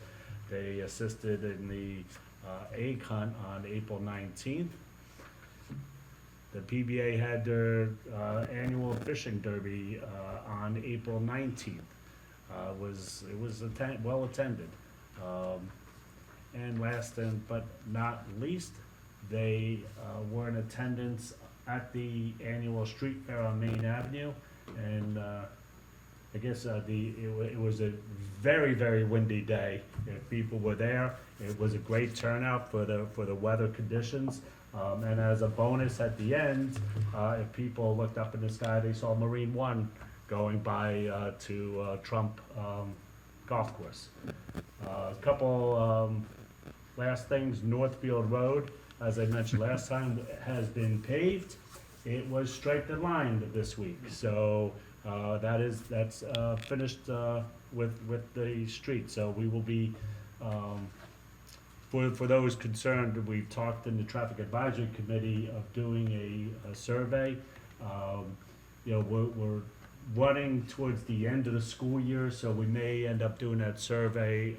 Speaker 8: They assisted in the egg hunt on April 19th. The PBA had their annual fishing derby on April 19th. It was well attended. And last but not least, they were in attendance at the annual street fair on Main Avenue, and I guess, it was a very, very windy day. If people were there, it was a great turnout for the weather conditions. And as a bonus at the end, if people looked up in the sky, they saw Marine One going by to Trump Golf Course. A couple last things, Northfield Road, as I mentioned last time, has been paved. It was striped and lined this week, so that's finished with the street. So we will be, for those concerned, we've talked in the Traffic Advisory Committee of doing a survey. We're running towards the end of the school year, so we may end up doing that survey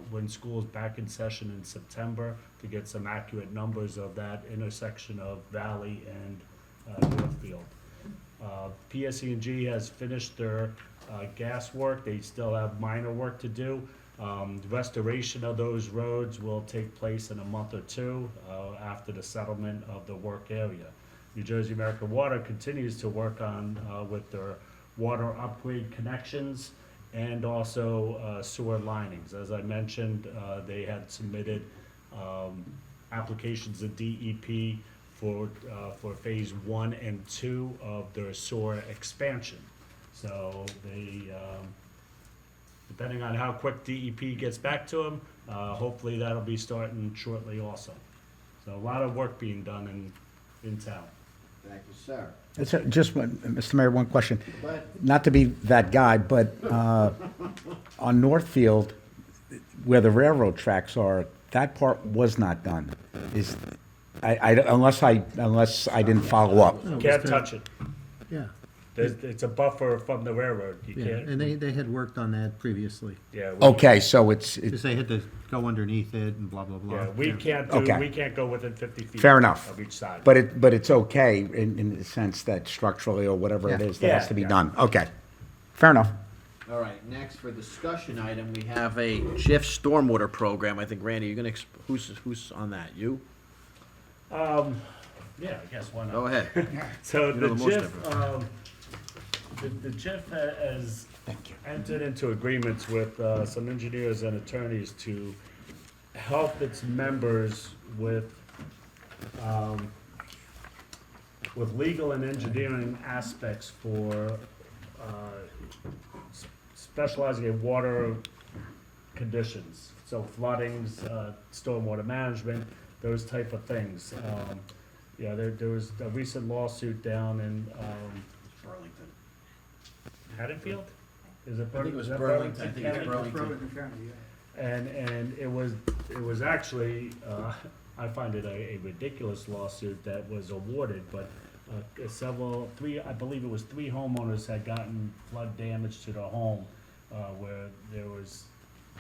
Speaker 8: when school's back in session in September to get some accurate numbers of that intersection of Valley and Northfield. PSE&G has finished their gas work. They still have minor work to do. The restoration of those roads will take place in a month or two after the settlement of the work area. New Jersey American Water continues to work on with their water upgrade connections and also sewer linings. As I mentioned, they had submitted applications to DEP for phase 1 and 2 of their sewer expansion. So they, depending on how quick DEP gets back to them, hopefully that'll be starting shortly also. So a lot of work being done in town.
Speaker 1: Thank you, sir.
Speaker 3: Just, Mr. Mayor, one question.
Speaker 1: Go ahead.
Speaker 3: Not to be that guy, but on Northfield, where the railroad tracks are, that part was not done. Unless I didn't follow up.
Speaker 8: Can't touch it.
Speaker 5: Yeah,
Speaker 8: It's a buffer from the railroad. You
Speaker 5: yeah,
Speaker 8: can't,
Speaker 5: and they had worked on that previously,
Speaker 8: yeah.
Speaker 3: Okay, so it's,
Speaker 5: because they had to go underneath it and blah, blah, blah.
Speaker 8: Yeah, we can't
Speaker 3: Okay.
Speaker 8: we can't go within 50 feet.
Speaker 3: fair enough.
Speaker 8: Of each side.
Speaker 3: But it's okay in the sense that structurally or whatever it
Speaker 5: Yeah.
Speaker 3: is, that has to be
Speaker 8: Yeah.
Speaker 3: done. Okay, fair enough.
Speaker 1: All right, next for discussion item, we have a JIF stormwater program. I think, Randy, you're gonna, who's on that? You?
Speaker 8: Yeah, I guess why not?
Speaker 1: Go ahead.
Speaker 8: So
Speaker 1: You know
Speaker 8: the
Speaker 1: the most
Speaker 8: JIF,
Speaker 1: of
Speaker 8: the JIF has entered into agreements with some engineers and attorneys to help its members with legal and engineering aspects for specializing in water conditions, so floodings, stormwater management, those type of things. Yeah, there was a recent lawsuit down in
Speaker 1: Burlington.
Speaker 8: Haddonfield? Is it
Speaker 1: I think it was
Speaker 8: is that
Speaker 1: Burlington. I think it's
Speaker 8: County?
Speaker 1: Burlington.
Speaker 9: Burlington County, yeah.
Speaker 8: And it was actually, I find it a ridiculous lawsuit that was awarded, but I believe it was 3 homeowners had gotten flood damage to their home, where there was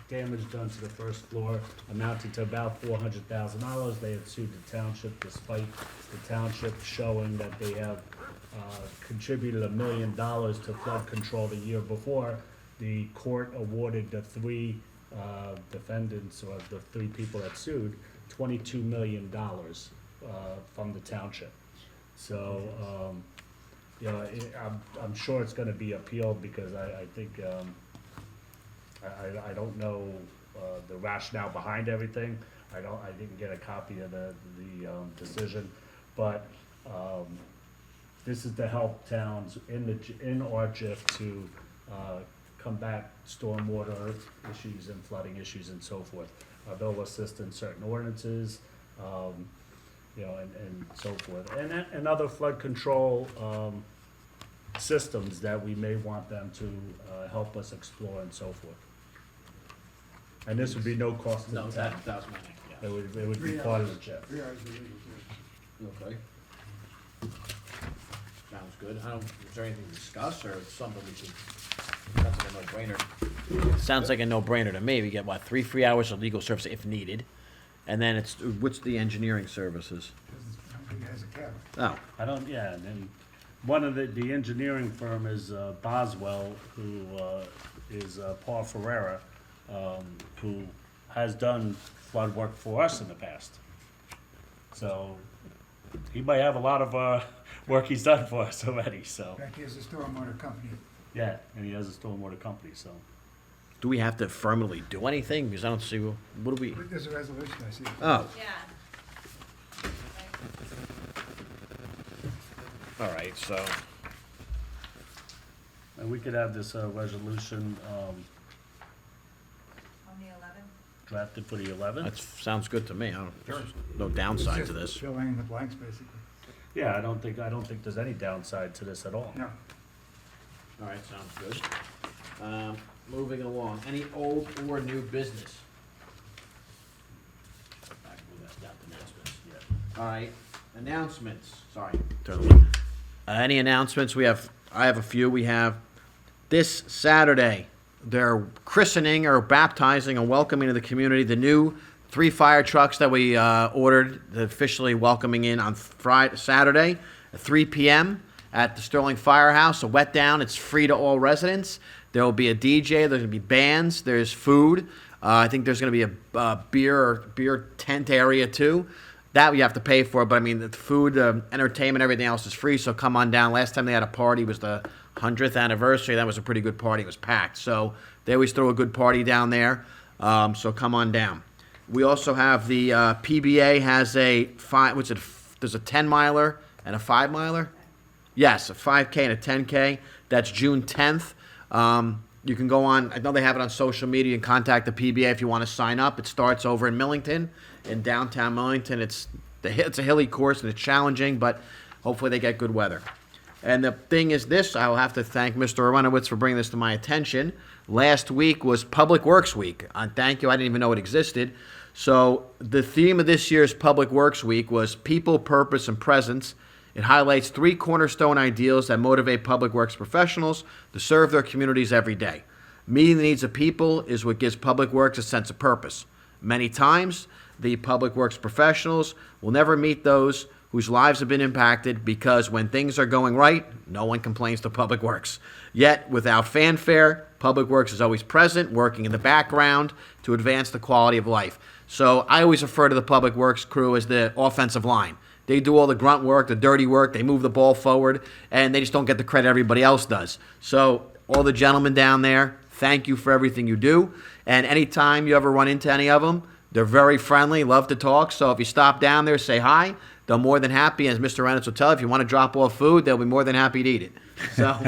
Speaker 8: damage done to the first floor amounting to about $400,000. They had sued the township despite the township showing that they have contributed $1 million to flood control the year before. The court awarded the 3 defendants, or the 3 people that sued, $22 million from the township. So, I'm sure it's gonna be appealed because I think, I don't know the rationale behind everything. I didn't get a copy of the decision, but this is to help towns in our JIF to combat stormwater issues and flooding issues and so forth. They'll assist in certain ordinances, and so forth, and other flood control systems that we may want them to help us explore and so forth. And this would be no cost to the
Speaker 1: No,
Speaker 8: town.
Speaker 1: that was my next, yeah.
Speaker 8: It would be part of the JIF.
Speaker 9: 3 hours of legal service.
Speaker 1: Okay. Sounds good. Is there anything to discuss, or something we should, sounds like a no-brainer? Sounds like a no-brainer to me. We get, what, 3 free hours of legal service if needed? And then what's the engineering services?
Speaker 9: Nobody has a cap.
Speaker 1: Oh,
Speaker 8: And then one of the engineering firm is Boswell, who is Paul Ferreira, who has done flood work for us in the past. So he might have a lot of work he's done for us already, so.
Speaker 9: In fact, he has a stormwater company
Speaker 8: Yeah, and he has a stormwater company, so.
Speaker 1: Do we have to affirmatively do anything? Because I don't see, what do we,
Speaker 9: There's a resolution, I see.
Speaker 1: oh,
Speaker 2: Yeah.
Speaker 1: all right, so,
Speaker 8: And we could have this resolution
Speaker 2: On the 11th?
Speaker 8: drafted for the 11th.
Speaker 1: that sounds good to me. I don't, there's no downside to this.
Speaker 9: Filling in the blanks, basically.
Speaker 8: Yeah, I don't think there's any downside to this at all.
Speaker 9: No.
Speaker 1: All right, sounds good. Moving along, any old or new business? Back, move that down to announcements.
Speaker 8: Yeah.
Speaker 1: All right, announcements, sorry. Turn the way. Any announcements? I have a few. We have this Saturday, they're christening or baptizing and welcoming to the community the new 3 fire trucks that we ordered, officially welcoming in on Saturday at 3 p.m. at the Sterling Firehouse, a wet down. It's free to all residents. There will be a DJ. There's going to be bands. There's food. I think there's going to be a beer tent area too. That you have to pay for, but I mean the food, entertainment, everything else is free. So come on down. Last time they had a party was the 100th anniversary. That was a pretty good party. It was packed. So they always throw a good party down there. So come on down. We also have the PBA has there's a 10-miler and a 5-miler. Yes, a 5K and a 10K. That's June 10th. You can go on, I know they have it on social media, and contact the PBA if you want to sign up. It starts over in Millington, in downtown Millington. It's a hilly course and it's challenging, but hopefully they get good weather. And the thing is this, I'll have to thank Mr. Aronowitz for bringing this to my attention. Last week was Public Works Week. Thank you, I didn't even know it existed. So the theme of this year's Public Works Week was People, Purpose, and Presence. It highlights 3 cornerstone ideals that motivate public works professionals to serve their communities every day. Meeting the needs of people is what gives public works a sense of purpose. Many times, the public works professionals will never meet those whose lives have been impacted because when things are going right, no one complains to Public Works. Yet, without fanfare, Public Works is always present, working in the background to advance the quality of life. So I always refer to the Public Works crew as the offensive line. They do all the grunt work, the dirty work, they move the ball forward, and they just don't get the credit everybody else does. So all the gentlemen down there, thank you for everything you do. And anytime you ever run into any of them, they're very friendly, love to talk. So if you stop down there, say hi. They're more than happy. As Mr. Reynolds will tell you, if you want to drop off food, they'll be more than happy to eat it. So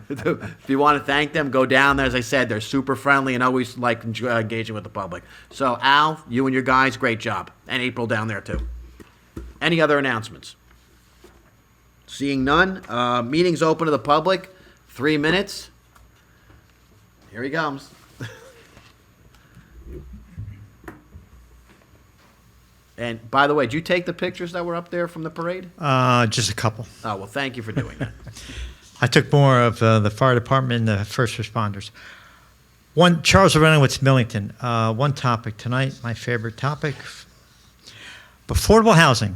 Speaker 1: if you want to thank them, go down there. As I said, they're super friendly and always like engaging with the public. So Al, you and your guys, great job. And April down there too. Any other announcements? Seeing none, meeting's open to the public, 3 minutes. Here he comes. And by the way, did you take the pictures that were up there from the parade?
Speaker 12: Just a couple.
Speaker 1: Oh, well, thank you for doing that.
Speaker 12: I took more of the fire department and the first responders. Charles Aronowitz, Millington. One topic tonight, my favorite topic. Affordable housing.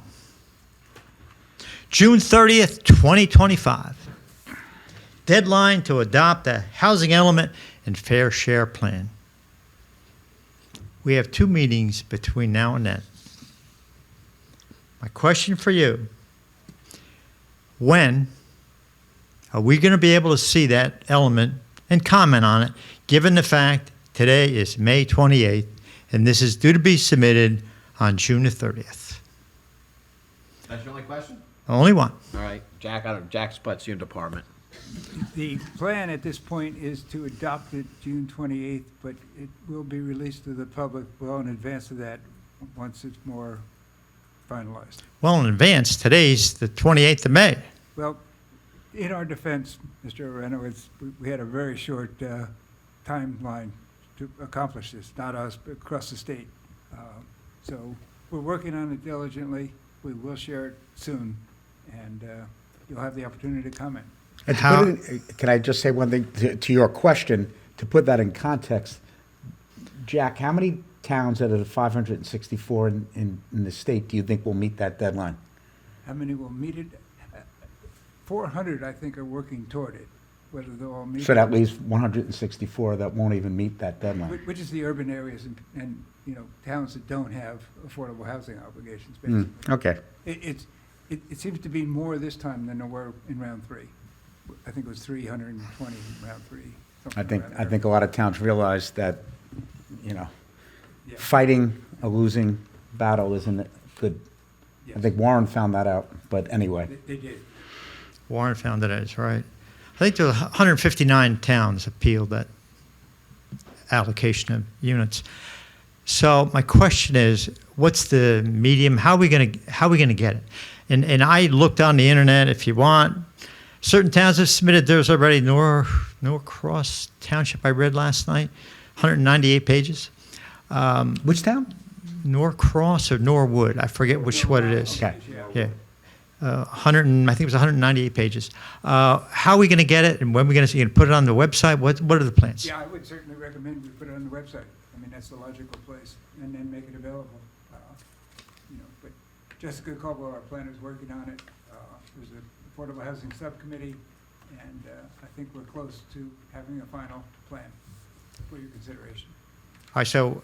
Speaker 12: June 30th, 2025. Deadline to adopt a housing element and fair share plan. We have 2 meetings between now and then. My question for you, when are we going to be able to see that element and comment on it, given the fact today is May 28th, and this is due to be submitted on June the 30th?
Speaker 1: That's your only question?
Speaker 12: Only one.
Speaker 1: All right, Jack, Jack's Butts, your department.
Speaker 9: The plan at this point is to adopt it June 28th, but it will be released to the public well in advance of that, once it's more finalized.
Speaker 12: Well, in advance, today's the 28th of May.
Speaker 9: Well, in our defense, Mr. Aronowitz, we had a very short timeline to accomplish this, not us, but across the state. So we're working on it diligently. We will share it soon, and you'll have the opportunity to comment.
Speaker 3: And can I just say one thing to your question, to put that in context? Jack, how many towns out of the 564 in the state do you think will meet that deadline?
Speaker 9: How many will meet it? 400, I think, are working toward it. Whether they'll all meet
Speaker 3: So that leaves 164 that won't even meet that deadline.
Speaker 9: which is the urban areas and towns that don't have affordable housing obligations, basically.
Speaker 3: Okay.
Speaker 9: It seems to be more this time than there were in round 3. I think it was 320, round three.
Speaker 3: I
Speaker 9: something
Speaker 3: think,
Speaker 9: around
Speaker 3: I
Speaker 9: there.
Speaker 3: think a lot of towns realize that, you know,
Speaker 9: Yeah.
Speaker 3: fighting a losing battle isn't good. I
Speaker 9: Yes.
Speaker 3: think Warren found that out, but anyway.
Speaker 9: They did.
Speaker 12: Warren found that out, right. I think there were 159 towns appealed that allocation of units. So my question is, what's the medium? How are we going to get it? And I looked on the internet. If you want, certain towns have submitted theirs already. Norcross Township, I read last night, 198 pages.
Speaker 3: Which town?
Speaker 12: Norcross or Norwood, I forget which what it is.
Speaker 3: Okay.
Speaker 12: Yeah. 100 and, I think it was 198 pages. How are we going to get it, and when are we going to put it on the website? What are the plans?
Speaker 9: Yeah, I would certainly recommend we put it on the website. I mean, that's the logical place, and then make it available. You know, but Jessica Caldwell, our planner, is working on it. There's an Affordable Housing Subcommittee, and I think we're close to having a final plan for your consideration.
Speaker 12: All right, so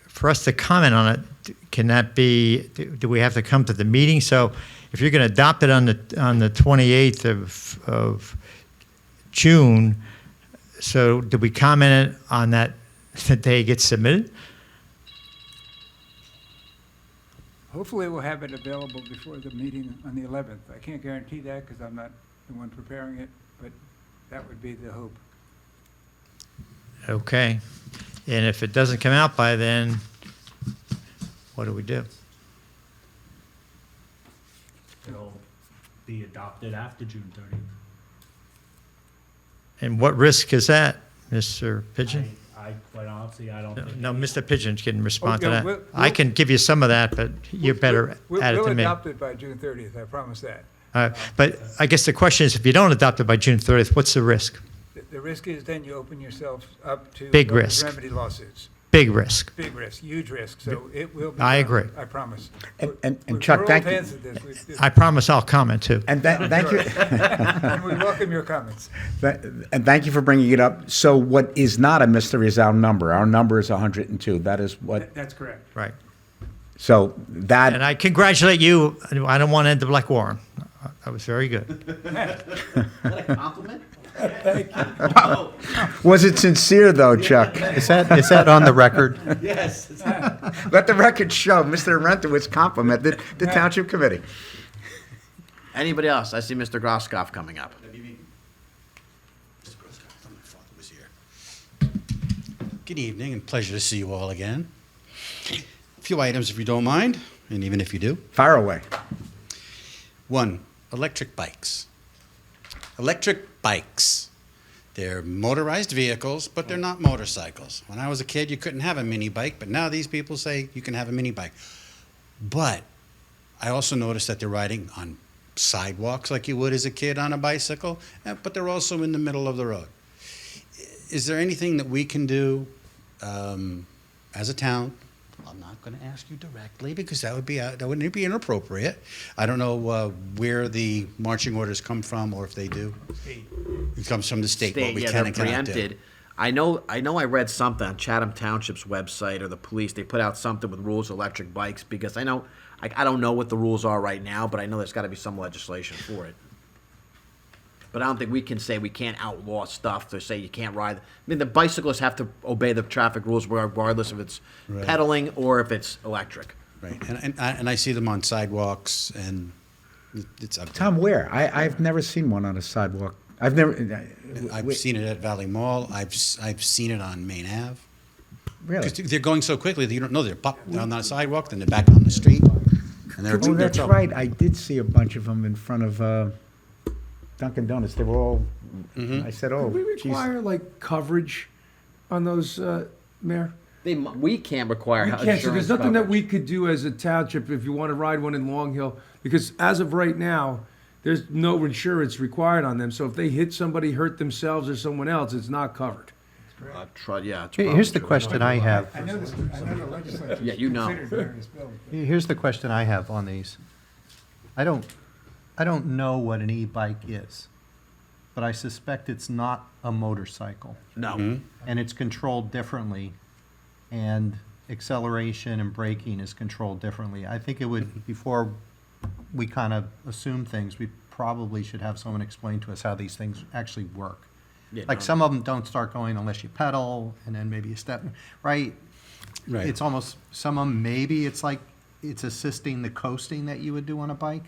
Speaker 12: for us to comment on it, can that be, do we have to come to the meeting? So if you're going to adopt it on the 28th of June, so did we comment on that the day it gets submitted?
Speaker 9: Hopefully, we'll have it available before the meeting on the 11th. I can't guarantee that because I'm not the one preparing it, but that would be the hope.
Speaker 12: Okay. And if it doesn't come out by then, what do we do?
Speaker 8: It'll be adopted after June 30th.
Speaker 12: And what risk is that, Mr. Pigeon?
Speaker 8: I quite honestly, I don't think.
Speaker 12: No, Mr. Pigeon can respond to
Speaker 9: yeah,
Speaker 12: that.
Speaker 9: we'll-
Speaker 12: I can give you some of that, but you're better at it
Speaker 9: We'll
Speaker 12: than me.
Speaker 9: adopt it by June 30th, I promise that.
Speaker 12: But I guess the question is, if you don't adopt it by June 30th, what's the risk?
Speaker 9: The risk is then you open yourself up to
Speaker 12: Big risk.
Speaker 9: remedy lawsuits.
Speaker 12: Big risk.
Speaker 9: Big risk, huge risk, so it will be.
Speaker 12: I
Speaker 9: done,
Speaker 12: agree.
Speaker 9: I promise.
Speaker 3: And
Speaker 9: We're-
Speaker 3: Chuck,
Speaker 9: we're
Speaker 3: thank
Speaker 9: old
Speaker 3: you.
Speaker 9: hands at this.
Speaker 12: I promise I'll comment too.
Speaker 3: And thank you.
Speaker 9: And we welcome your comments.
Speaker 3: And thank you for bringing it up. So what is not a mystery is our number. Our number is 102. That is what,
Speaker 9: That's correct.
Speaker 12: Right.
Speaker 3: so
Speaker 12: And
Speaker 3: that,
Speaker 12: I congratulate you. I don't want to end up like Warren. That was very good.
Speaker 1: a compliment?
Speaker 3: was it sincere though, Chuck?
Speaker 5: Is that on the record?
Speaker 1: Yes.
Speaker 3: Let the record show Mr. Rentowitz complimented the Township Committee.
Speaker 1: Anybody else? I see Mr. Groskopf coming up.
Speaker 13: Good evening, and pleasure to see you all again. A few items, if you don't mind, and even if you do.
Speaker 3: Fire away.
Speaker 13: One, electric bikes. Electric bikes. They're motorized vehicles, but they're not motorcycles. When I was a kid, you couldn't have a mini bike, but now these people say you can have a mini bike. But I also noticed that they're riding on sidewalks like you would as a kid on a bicycle, but they're also in the middle of the road. Is there anything that we can do as a town? I'm not going to ask you directly because that would be inappropriate. I don't know where the marching orders come from, or if they do. It comes from the state. What we
Speaker 1: yeah,
Speaker 13: can
Speaker 1: they're
Speaker 13: and cannot do.
Speaker 1: preempted. I know I read something on Chatham Township's website or the police. They put out something with rules of electric bikes because I don't know what the rules are right now, but I know there's got to be some legislation for it. But I don't think we can say we can't outlaw stuff to say you can't ride. I mean, the bicyclists have to obey the traffic rules regardless if it's
Speaker 13: Right.
Speaker 1: pedaling or if it's electric.
Speaker 13: Right, and I see them on sidewalks, and it's ugly.
Speaker 3: Tom, where? I've never seen one on a sidewalk. I've never.
Speaker 13: I've seen it at Valley Mall. I've seen it on Main Ave.
Speaker 3: Really?
Speaker 13: Because they're going so quickly that you don't know they're on the sidewalk, then they're back on the street, and they're.
Speaker 3: Oh,
Speaker 13: they're
Speaker 3: that's
Speaker 13: trouble.
Speaker 3: right. I did see a bunch of them in front of Dunkin' Donuts. They were all. I said, "Oh,
Speaker 10: Could we
Speaker 3: geez."
Speaker 10: require like coverage on those, Mayor?
Speaker 1: We can't require
Speaker 10: We can't, so
Speaker 1: insurance
Speaker 10: there's nothing that
Speaker 1: coverage.
Speaker 10: we could do as a township if you want to ride one in Long Hill, because as of right now, there's no insurance required on them, so if they hit somebody, hurt themselves or someone else, it's not covered.
Speaker 1: Yeah, it's
Speaker 5: Here's the
Speaker 1: probably true.
Speaker 5: question I have.
Speaker 9: I know the legislature.
Speaker 1: Yeah, you know.
Speaker 9: considered various bills.
Speaker 5: Here's the question I have on these. I don't know what an e-bike is, but I suspect it's not a motorcycle,
Speaker 1: No.
Speaker 5: and it's controlled differently, and acceleration and braking is controlled differently. I think it would, before we kind of assume things, we probably should have someone explain to us how these things actually work.
Speaker 1: Yeah,
Speaker 5: Like
Speaker 1: no.
Speaker 5: some of them don't start going unless you pedal, and then maybe you step, right?
Speaker 13: Right.
Speaker 5: It's almost, some of them, maybe it's like, it's assisting the coasting that you would do on a bike. I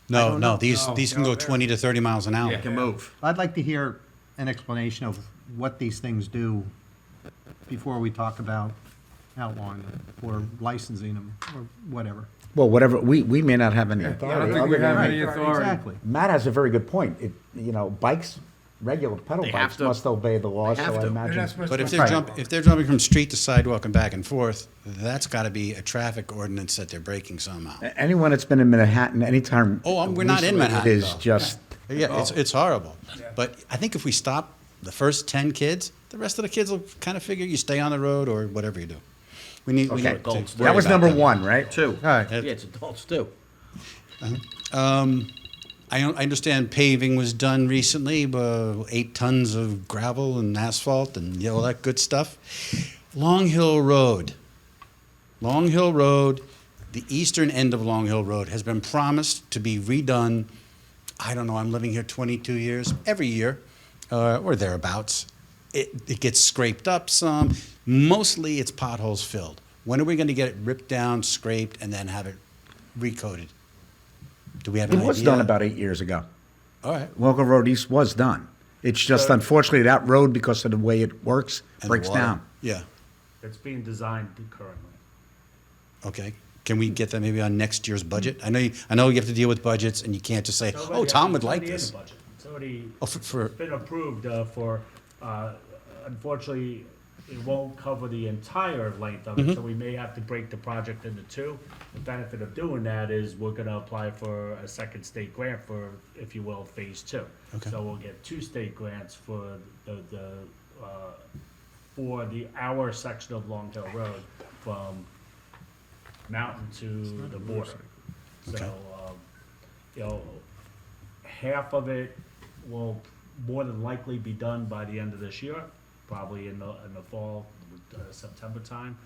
Speaker 13: No,
Speaker 5: don't
Speaker 13: no,
Speaker 5: know.
Speaker 13: these can go 20 to 30 miles an hour.
Speaker 1: It can move.
Speaker 5: I'd like to hear an explanation of what these things do before we talk about outlawing them or licensing them or whatever.
Speaker 3: Well, whatever, we may not have any
Speaker 10: I
Speaker 3: authority.
Speaker 10: don't think we
Speaker 3: other
Speaker 10: have
Speaker 3: than-
Speaker 10: any authority.
Speaker 5: Exactly.
Speaker 3: Matt has a very good point. Bikes, regular pedal
Speaker 1: They have
Speaker 3: bikes
Speaker 1: to.
Speaker 3: must obey the law,
Speaker 1: They have
Speaker 3: so I
Speaker 1: to.
Speaker 3: imagine.
Speaker 9: They're not supposed
Speaker 13: But
Speaker 9: to
Speaker 13: if
Speaker 9: go
Speaker 13: they're
Speaker 9: sidewalk.
Speaker 13: if they're jumping from street to sidewalk and back and forth, that's got to be a traffic ordinance that they're breaking somehow.
Speaker 3: Anyone that's been in Manhattan, anytime.
Speaker 13: Oh, we're not in
Speaker 3: recently,
Speaker 13: Manhattan,
Speaker 3: It is
Speaker 13: though.
Speaker 3: just,
Speaker 13: Yeah, it's horrible.
Speaker 9: Yeah.
Speaker 13: But I think if we stop the first 10 kids, the rest of the kids will kind of figure you stay on the road or whatever you do. We need
Speaker 3: okay.
Speaker 13: to
Speaker 1: adults.
Speaker 13: worry
Speaker 3: That was
Speaker 13: about
Speaker 3: number
Speaker 13: them.
Speaker 3: one, right?
Speaker 1: Two.
Speaker 5: All right.
Speaker 1: Yeah, it's adults too.
Speaker 13: I understand paving was done recently, 8 tons of gravel and asphalt and all that good stuff. Long Hill Road. Long Hill Road, the eastern end of Long Hill Road has been promised to be redone. I don't know, I'm living here 22 years, every year, or thereabouts. It gets scraped up some. Mostly it's potholes filled. When are we going to get it ripped down, scraped, and then have it recoated? Do we have
Speaker 3: It
Speaker 13: an
Speaker 3: was
Speaker 13: idea?
Speaker 3: done about 8 years ago.
Speaker 13: All right.
Speaker 3: Local Road East was done. It's just unfortunately that road, because of the way it works,
Speaker 13: And the
Speaker 3: breaks
Speaker 13: water.
Speaker 3: down.
Speaker 13: Yeah.
Speaker 8: It's being designed currently.
Speaker 13: Okay. Can we get that maybe on next year's budget? I know you have to deal with budgets, and you can't just say,
Speaker 8: It's
Speaker 13: "Oh,
Speaker 8: already-
Speaker 13: Tom would
Speaker 8: it's
Speaker 13: like
Speaker 8: already in
Speaker 13: this."
Speaker 8: the budget. It's already
Speaker 13: Oh, for
Speaker 8: been approved unfortunately, it won't cover the entire length of it, so we may have to break the project into two. The benefit of doing that is we're gonna apply for a second state grant for, if you will, phase two.
Speaker 13: Okay.
Speaker 8: So we'll get 2 state grants for our section of Long Hill Road from Mountain to the border. So, half of it will more than likely be done by the end of this year, probably in the fall, September time.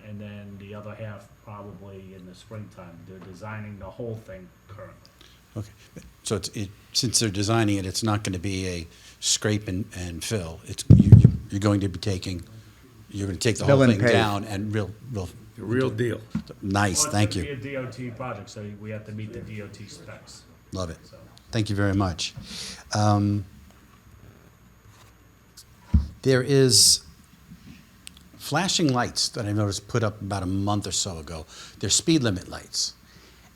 Speaker 8: And then the other half probably in the springtime. They're designing the whole thing currently.
Speaker 13: Okay. So since they're designing it, it's not going to be a scrape and fill. You're going to be you're going to take the whole
Speaker 3: Fill and
Speaker 13: thing
Speaker 3: pave.
Speaker 13: down and real
Speaker 10: Real deal.
Speaker 13: nice.
Speaker 8: Well,
Speaker 13: Thank you.
Speaker 8: It's gonna be a DOT project, so we have to meet the DOT specs,
Speaker 13: Love it.
Speaker 8: so.
Speaker 13: Thank you very much. There is flashing lights that I noticed put up about a month or so ago. They're speed limit lights.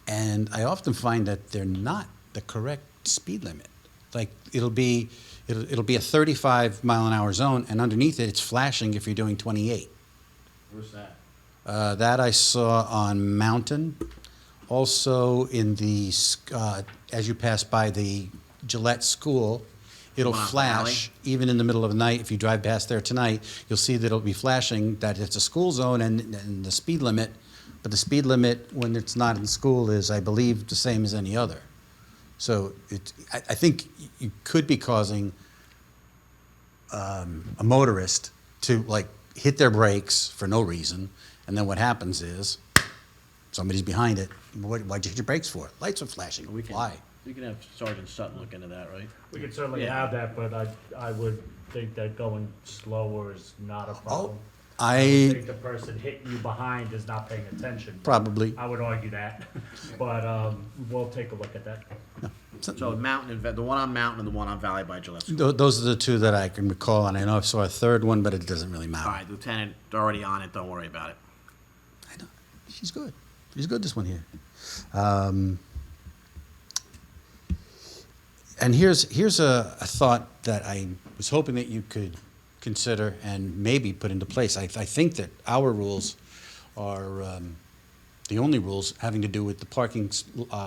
Speaker 13: And I often find that they're not the correct speed limit. Like it'll be a 35 mile an hour zone, and underneath it, it's flashing if you're doing 28.
Speaker 1: Where's that?
Speaker 13: That I saw on Mountain. Also in the, as you pass by the Gillette School, it'll
Speaker 1: Wow,
Speaker 13: flash even in the middle of the night. If you drive past there tonight, you'll see that it'll be flashing that it's a school zone and the speed limit. But the speed limit when it's not in school is, I believe, the same as any other. So I think you could be causing a motorist to like hit their brakes for no reason, and then what happens is somebody's behind it. Why'd you hit your brakes for? Lights are flashing. Why?
Speaker 1: We can have Sergeant Sutton look into that, right?
Speaker 8: We could certainly
Speaker 1: Yeah.
Speaker 8: have that, but I would think that going slower is not a problem.
Speaker 13: Oh,
Speaker 8: I
Speaker 13: I
Speaker 8: think the person hitting you behind is not paying attention.
Speaker 13: probably.
Speaker 8: I would argue that, but we'll take a look at that.
Speaker 1: So Mountain, the one on Mountain and the one on Valley by Gillette.
Speaker 13: Those are the two that I can recall, and I know I saw a third one, but it doesn't really matter.
Speaker 1: All right, Lieutenant, already on it, don't worry about it.
Speaker 13: I know. She's good. She's good, this one here. And here's a thought that I was hoping that you could consider and maybe put into place. I think that our rules are the only rules having to do with the parking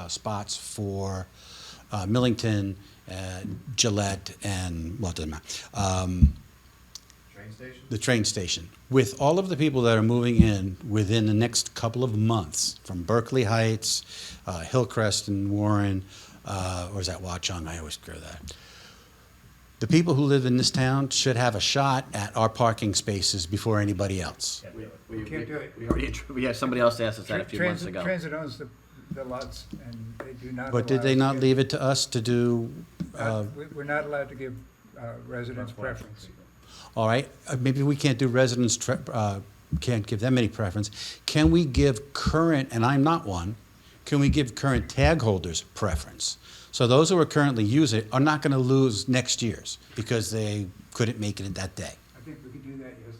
Speaker 13: spots for Millington, Gillette, and, well, it doesn't matter. The train station. With all of the people that are moving in within the next couple of months from Berkeley Heights, Hillcrest and Warren, or is that Watchung? I always screw that. The people who live in this town should have a shot at our parking spaces before anybody else.
Speaker 9: Can't do it.
Speaker 1: We already, we had somebody else ask us that a few months ago.
Speaker 9: Transit owns the lots, and they do not.
Speaker 13: But did
Speaker 9: allow
Speaker 13: they
Speaker 9: us
Speaker 13: not
Speaker 9: to give-
Speaker 13: leave it to us to do,
Speaker 9: We're not allowed to give residents preference.
Speaker 13: all right, maybe we can't do residents, can't give them any preference. Can we give current, and I'm not one, can we give current tag holders preference? So those who are currently using it are not going to lose next year's because they couldn't make it that day.
Speaker 9: I think we could do that, yes.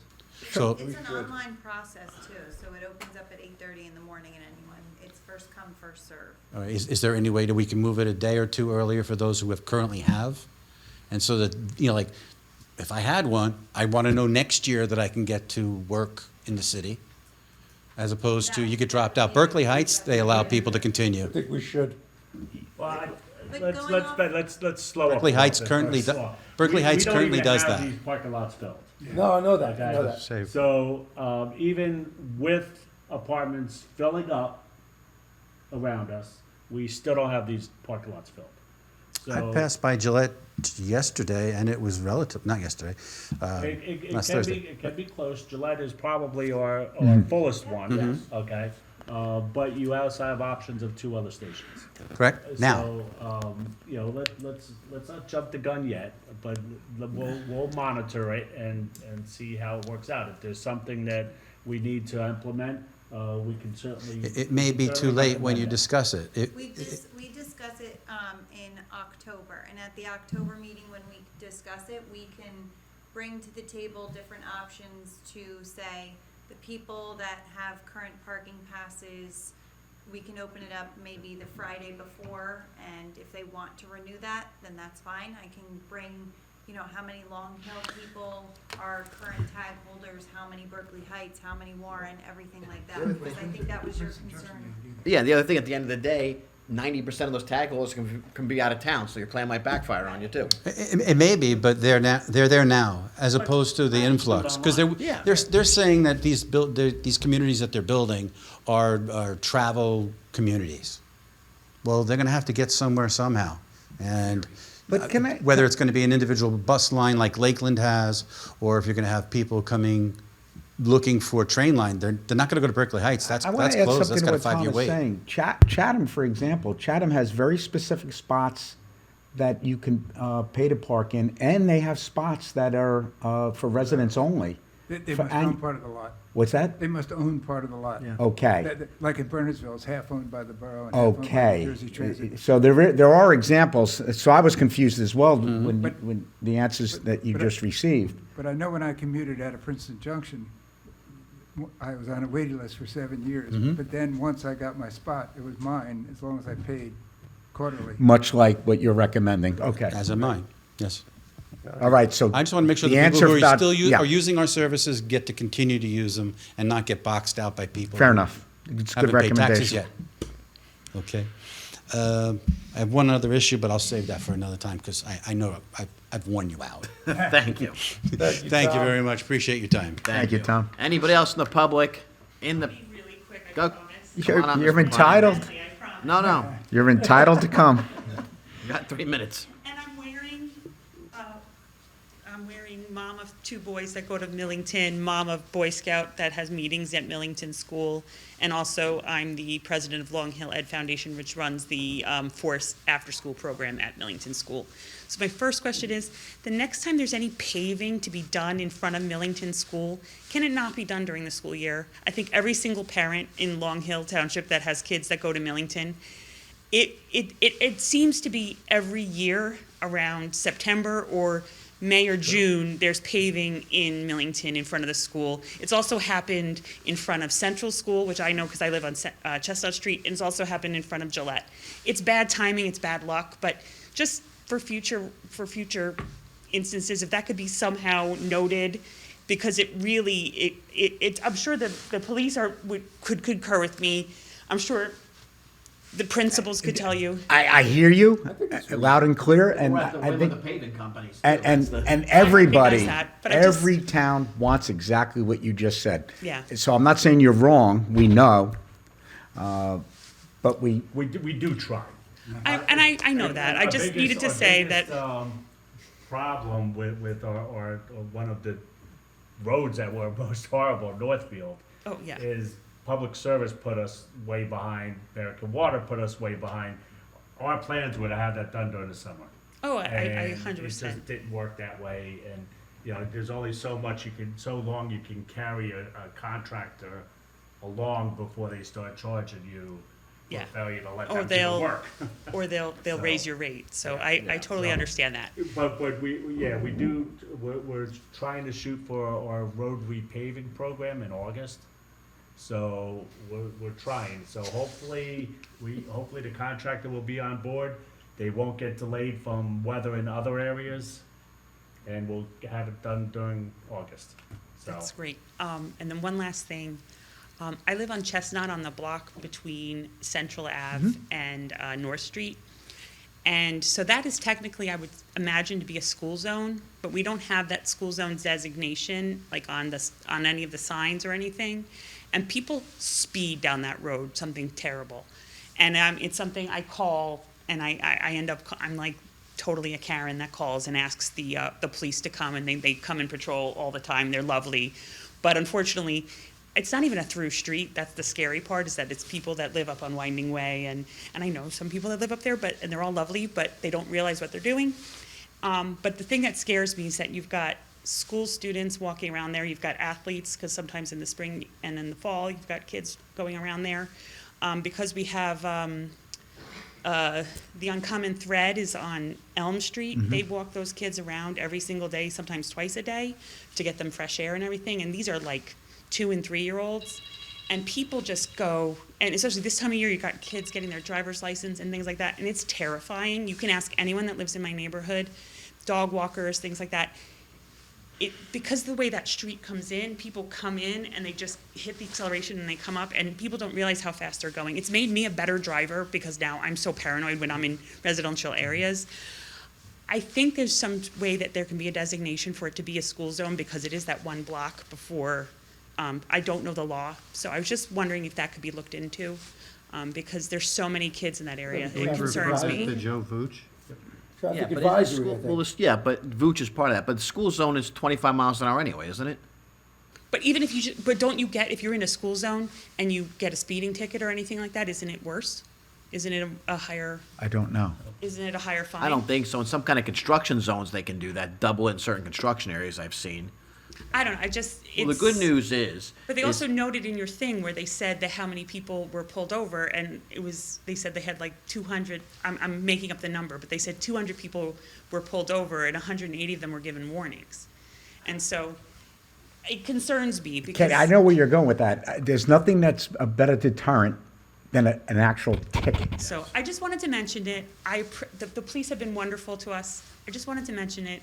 Speaker 13: So,
Speaker 2: It's an online process too, so it opens up at 8:30 in the morning and anyone, it's first come, first serve.
Speaker 13: all right, is there any way that we can move it a day or two earlier for those who have currently have? And so that, like, if I had one, I want to know next year that I can get to work in the city, as opposed to you get dropped out. Berkeley Heights, they allow people to continue.
Speaker 9: think we should.
Speaker 8: Well,
Speaker 2: But
Speaker 8: let's,
Speaker 2: going
Speaker 8: let's,
Speaker 2: off-
Speaker 8: let's slow up.
Speaker 13: Berkeley
Speaker 8: a
Speaker 13: Heights
Speaker 8: little bit.
Speaker 13: currently
Speaker 8: Let's
Speaker 13: do-
Speaker 8: slow up.
Speaker 13: Berkeley Heights currently
Speaker 8: We don't
Speaker 13: does
Speaker 8: even have
Speaker 13: that.
Speaker 8: these parking lots filled.
Speaker 9: No, I know that, I
Speaker 8: Okay.
Speaker 9: know that.
Speaker 5: Save.
Speaker 8: So, even with apartments filling up around us, we still don't have these parking lots filled.
Speaker 13: I
Speaker 8: So,
Speaker 13: passed by Gillette yesterday, and it was relative, not yesterday,
Speaker 8: it
Speaker 13: last
Speaker 8: can
Speaker 13: Thursday.
Speaker 8: be, it can be close. Gillette is probably our
Speaker 13: Mm-hmm.
Speaker 8: fullest one, okay? But you also have options of 2 other stations.
Speaker 13: Correct? Now,
Speaker 8: So, let's not jump the gun yet, but we'll monitor it and see how it works out. If there's something that we need to implement, we can certainly.
Speaker 13: it may be too late when you discuss it.
Speaker 2: We discuss it in October, and at the October meeting, when we discuss it, we can bring to the table different options to say, the people that have current parking passes, we can open it up maybe the Friday before, and if they want to renew that, then that's fine. I can bring, how many Long Hill people are current tag holders, how many Berkeley Heights, how many Warren, everything like that, because I think that was your concern.
Speaker 1: Yeah, the other thing, at the end of the day, 90% of those tag holders can be out of town, so your plan might backfire on you too.
Speaker 13: It may be, but they're there now, as opposed to the influx. Because
Speaker 1: Yeah.
Speaker 13: they're saying that these communities that they're building are travel communities. Well, they're going to have to get somewhere somehow. And
Speaker 3: But can I-
Speaker 13: whether it's going to be an individual bus line like Lakeland has, or if you're going to have people coming looking for a train line, they're not going to go to Berkeley Heights. That's
Speaker 3: I want
Speaker 13: closed.
Speaker 3: to add
Speaker 13: That's
Speaker 3: something
Speaker 13: got
Speaker 3: to
Speaker 13: a
Speaker 3: what Tom
Speaker 13: 5-year
Speaker 3: is
Speaker 13: wait.
Speaker 3: saying. Chatham, for example, Chatham has very specific spots that you can pay to park in, and they have spots that are for residents only.
Speaker 9: They
Speaker 3: For-
Speaker 9: must
Speaker 3: and-
Speaker 9: own part of the lot.
Speaker 3: What's that?
Speaker 9: They must own part of the lot.
Speaker 3: Okay.
Speaker 9: Like in Bernardsville, it's half owned by the borough and half owned by
Speaker 3: Okay.
Speaker 9: New Jersey Transit.
Speaker 3: So there are examples. So I was confused as well
Speaker 13: Mm-hmm.
Speaker 3: when the answers that you
Speaker 9: but-
Speaker 3: just received.
Speaker 9: But I know when I commuted out of Princeton Junction, I was on a waiting list for 7 years.
Speaker 13: Mm-hmm.
Speaker 9: But then once I got my spot, it was mine, as long as I paid quarterly.
Speaker 3: Much like what you're recommending. Okay.
Speaker 13: As am I. Yes.
Speaker 3: All right. So
Speaker 13: I just want to make sure
Speaker 3: the
Speaker 13: that people
Speaker 3: answer
Speaker 13: who are
Speaker 3: about-
Speaker 13: still
Speaker 3: yeah.
Speaker 13: are using our services get to continue to use them and not get boxed out by people.
Speaker 3: Fair
Speaker 13: who
Speaker 3: enough. It's a
Speaker 13: haven't
Speaker 3: good
Speaker 13: paid taxes
Speaker 3: recommendation.
Speaker 13: yet. Okay. I have one other issue, but I'll save that for another time because I know I've worn you out.
Speaker 1: Thank you.
Speaker 13: Thank you very much. Appreciate your time.
Speaker 3: Thank you, Tom.
Speaker 1: Anybody else in the public in the,
Speaker 14: Really quick, I
Speaker 1: go,
Speaker 14: promise.
Speaker 1: come on up,
Speaker 3: You're
Speaker 1: Mr.
Speaker 3: entitled.
Speaker 14: I promise.
Speaker 1: No,
Speaker 3: You're entitled to come.
Speaker 1: you got 3 minutes.
Speaker 14: And I'm wearing mom of 2 boys that go to Millington, mom of Boy Scout that has meetings at Millington School, and also I'm the president of Long Hill Ed Foundation, which runs the Force after-school program at Millington School. So my first question is, the next time there's any paving to be done in front of Millington School, can it not be done during the school year? I think every single parent in Long Hill Township that has kids that go to Millington, it seems to be every year around September or May or June, there's paving in Millington in front of the school. It's also happened in front of Central School, which I know because I live on Chestnut Street, and it's also happened in front of Gillette. It's bad timing, it's bad luck, but just for future instances, if that could be somehow noted, because it really, I'm sure that the police could concur with me. I'm sure the principals could tell you.
Speaker 3: I hear you loud and clear, and
Speaker 1: We'll have to
Speaker 3: I
Speaker 1: win with
Speaker 3: think
Speaker 1: the paving companies. too.
Speaker 3: and
Speaker 1: That's the-
Speaker 3: and everybody,
Speaker 14: that, but I just-
Speaker 3: every town wants exactly what you just said.
Speaker 14: Yeah.
Speaker 3: So I'm not saying you're wrong. We know, but we
Speaker 8: We do try.
Speaker 14: I know that. I
Speaker 8: Our
Speaker 14: just
Speaker 8: biggest-
Speaker 14: needed to
Speaker 8: our
Speaker 14: say
Speaker 8: biggest,
Speaker 14: that.
Speaker 8: Problem with our one of the roads that were most horrible, Northfield,
Speaker 14: Oh, yeah.
Speaker 8: is Public Service put us way behind, American Water put us way behind. Our plans were to have that done during the summer.
Speaker 14: Oh, I
Speaker 8: And
Speaker 14: 100%.
Speaker 8: It just didn't work that way, and, you know, there's only so long you can carry a contractor along before they start charging you
Speaker 14: Yeah.
Speaker 8: for failure to let
Speaker 14: Or
Speaker 8: them do the
Speaker 14: they'll,
Speaker 8: work.
Speaker 14: or they'll
Speaker 8: So-
Speaker 14: raise your rate, so
Speaker 8: Yeah,
Speaker 14: I
Speaker 8: yeah,
Speaker 14: totally
Speaker 8: so-
Speaker 14: understand that.
Speaker 8: But we do, we're trying to shoot for our road repaving program in August. So we're trying, so hopefully the contractor will be on board. They won't get delayed from weather in other areas, and we'll have it done during August, so.
Speaker 14: That's great. And then one last thing. I live on Chestnut on the block between Central Ave and North Street. And so that is technically, I would imagine, to be a school zone, but we don't have that school zone designation, like on any of the signs or anything. And people speed down that road, something terrible. And it's something I call, and I end up, I'm like totally a Karen that calls and asks the police to come, and they come and patrol all the time. They're lovely. But unfortunately, it's not even a through street. That's the scary part, is that it's people that live up on Winding Way. And I know some people that live up there, and they're all lovely, but they don't realize what they're doing. But the thing that scares me is that you've got school students walking around there, you've got athletes, because sometimes in the spring and in the fall, you've got kids going around there. Because we have, the Uncommon Thread is on Elm Street. They walk those kids around every single day, sometimes twice a day, to get them fresh air and everything. And these are like 2- and 3-year-olds. And people just go, and especially this time of year, you've got kids getting their driver's license and things like that, and it's terrifying. You can ask anyone that lives in my neighborhood, dog walkers, things like that. Because the way that street comes in, people come in and they just hit the acceleration and they come up, and people don't realize how fast they're going. It's made me a better driver because now I'm so paranoid when I'm in residential areas. I think there's some way that there can be a designation for it to be a school zone, because it is that one block before. I don't know the law, so I was just wondering if that could be looked into, because there's so many kids in that area. It
Speaker 5: Would you
Speaker 14: concerns
Speaker 5: reply to
Speaker 14: me.
Speaker 5: Joe Vooch?
Speaker 1: Yeah,
Speaker 9: Traffic
Speaker 1: but
Speaker 9: advisory, I think.
Speaker 1: well, yeah, but Vooch is part of that. But the school zone is 25 miles an hour anyway, isn't it?
Speaker 14: But even if but don't you get, if you're in a school zone and you get a speeding ticket or anything like that, isn't it worse? Isn't it a higher,
Speaker 3: I don't know.
Speaker 14: isn't it a higher fine?
Speaker 1: I don't think so. In some kind of construction zones, they can do that, double it in certain construction areas I've seen.
Speaker 14: I don't know, it's.
Speaker 1: Well, the good news is.
Speaker 14: But they
Speaker 1: is-
Speaker 14: also noted in your thing where they said that how many people were pulled over, and they said they had like 200, I'm making up the number, but they said 200 people were pulled over and 180 of them were given warnings. And so it concerns me because.
Speaker 3: Okay, I know where you're going with that. There's nothing that's a better deterrent than an actual ticket.
Speaker 14: So I just wanted to mention it. The police have been wonderful to us. I just wanted to mention it.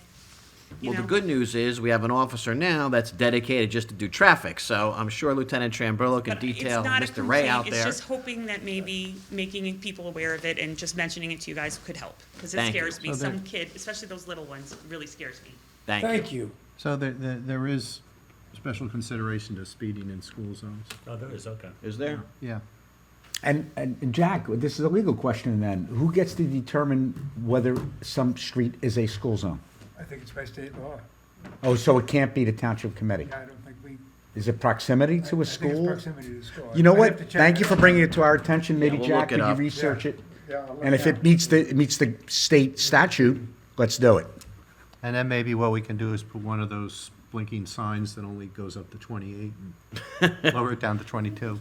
Speaker 14: You
Speaker 1: Well,
Speaker 14: know.
Speaker 1: the good news is we have an officer now that's dedicated just to do traffic. So I'm sure Lieutenant Tramburlo can
Speaker 14: But it's
Speaker 1: detail
Speaker 14: not a
Speaker 1: Mr. Ray out
Speaker 14: complaint.
Speaker 1: there.
Speaker 14: It's just hoping that maybe making people aware of it and just mentioning it to you guys could help. Because it
Speaker 1: Thank you.
Speaker 14: scares me.
Speaker 5: So there-
Speaker 14: Some kid, especially those little ones, really scares me.
Speaker 1: Thank you.
Speaker 9: Thank you.
Speaker 5: So there is special consideration to speeding in school zones.
Speaker 8: Oh, there is, okay.
Speaker 1: Is there?
Speaker 5: Yeah.
Speaker 3: And Jack, this is a legal question then. Who gets to determine whether some street is a school zone?
Speaker 9: I think it's by state law.
Speaker 3: Oh, so it can't be the township committee?
Speaker 9: Yeah, I don't think we.
Speaker 3: Is it proximity to
Speaker 9: I
Speaker 3: a
Speaker 9: think it's
Speaker 3: school?
Speaker 9: proximity to the school.
Speaker 3: You know
Speaker 9: I'd
Speaker 3: what?
Speaker 9: have to check
Speaker 3: Thank you
Speaker 9: it
Speaker 3: for
Speaker 9: out.
Speaker 3: bringing it to our attention. Maybe
Speaker 1: Yeah, we'll
Speaker 3: Jack,
Speaker 1: look it
Speaker 3: could you
Speaker 1: up.
Speaker 3: research it?
Speaker 9: Yeah, I'll look
Speaker 3: And if it meets the state statute, let's do it.
Speaker 5: And then maybe what we can do is put one of those blinking signs that only goes up to 28 and lower it down to 22.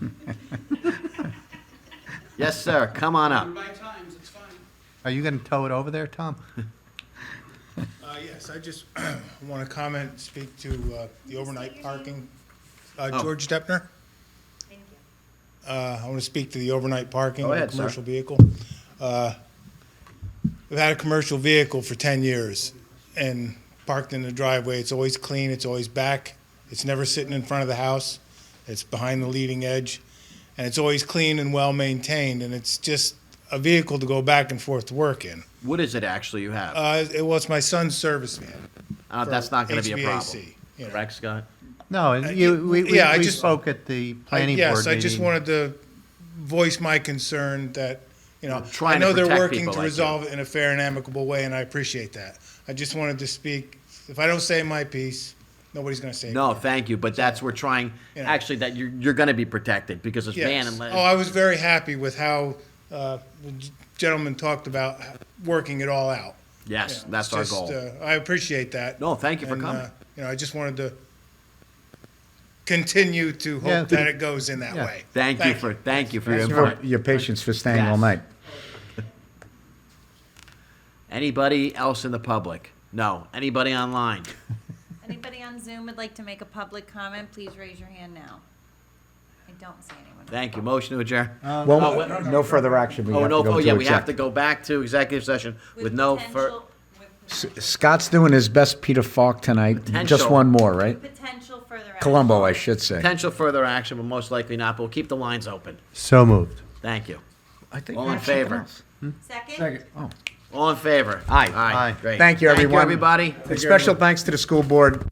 Speaker 1: Yes, sir. Come on up.
Speaker 11: By times, it's fine.
Speaker 5: Are you going to tow it over there, Tom?
Speaker 15: Yes, I just want to comment, speak to the overnight parking.
Speaker 1: Oh.
Speaker 15: George Deppner?
Speaker 2: Thank you.
Speaker 15: I want to speak to the overnight parking
Speaker 1: Go
Speaker 15: of a
Speaker 1: ahead, sir.
Speaker 15: commercial vehicle. We've had a commercial vehicle for 10 years and parked in the driveway. It's always clean, it's always back. It's never sitting in front of the house. It's behind the leading edge. And it's always clean and well-maintained, and it's just a vehicle to go back and forth to work in.
Speaker 1: What is it actually you have?
Speaker 15: Well, it's my son's service van.
Speaker 1: That's not going to be a problem.
Speaker 15: HVAC, you know.
Speaker 1: Correct, Scott?
Speaker 5: No, and we
Speaker 15: yeah, I
Speaker 5: we
Speaker 15: just-
Speaker 5: spoke at the planning board
Speaker 15: Yes, I just
Speaker 5: meeting.
Speaker 15: wanted to voice my concern that, you know,
Speaker 1: We're trying
Speaker 15: I
Speaker 1: to
Speaker 15: know they're
Speaker 1: protect
Speaker 15: working
Speaker 1: people
Speaker 15: to
Speaker 1: like you.
Speaker 15: resolve it in a fair and amicable way, and I appreciate that. I just wanted to speak, if I don't say my piece,
Speaker 6: Nobody's going to save.
Speaker 1: No, thank you, but that's, we're trying,
Speaker 6: Yeah.
Speaker 1: actually, that you're gonna be protected, because it's van
Speaker 6: Yes.
Speaker 1: and.
Speaker 6: Oh, I was very happy with how the gentleman talked about working it all out.
Speaker 1: Yes,
Speaker 6: You know,
Speaker 1: that's
Speaker 6: it's
Speaker 1: our
Speaker 6: just,
Speaker 1: goal.
Speaker 6: I appreciate that.
Speaker 1: No, thank you for
Speaker 6: And,
Speaker 1: coming.
Speaker 6: I just wanted to continue to
Speaker 5: Yeah.
Speaker 6: hope that it goes in that
Speaker 5: Yeah.
Speaker 6: way.
Speaker 1: Thank you for your
Speaker 3: Thanks for
Speaker 1: input.
Speaker 3: your patience for staying all
Speaker 1: Yes.
Speaker 3: night.
Speaker 1: Anybody else in the public? No. Anybody online?
Speaker 2: Anybody on Zoom would like to make a public comment, please raise your hand now. I don't see anyone.
Speaker 1: Thank you. Motion to adjourn.
Speaker 3: Well, no further action. We
Speaker 1: Oh,
Speaker 3: have
Speaker 1: no,
Speaker 3: to go
Speaker 1: oh,
Speaker 3: to
Speaker 1: yeah, we have
Speaker 3: exec.
Speaker 1: to go back to executive session with no
Speaker 2: potential-
Speaker 3: Scott's doing his best Peter Falk tonight. Just
Speaker 1: Potential.
Speaker 3: one more, right?
Speaker 2: Potential further action.
Speaker 3: Columbo, I should say.
Speaker 1: potential further action, but most likely not, but we'll keep the lines open.
Speaker 5: So moved.
Speaker 1: Thank you.
Speaker 3: I think
Speaker 1: All
Speaker 3: we
Speaker 1: in
Speaker 3: have something
Speaker 1: favor?
Speaker 3: else.
Speaker 2: Second?
Speaker 1: All in favor?
Speaker 3: Aye.
Speaker 1: Aye, great.
Speaker 3: Thank you, everyone.
Speaker 1: Thank you, everybody.
Speaker 3: And special thanks to the school board.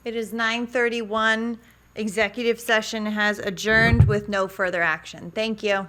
Speaker 2: It is 9:31. Executive session has adjourned with no further action. Thank you.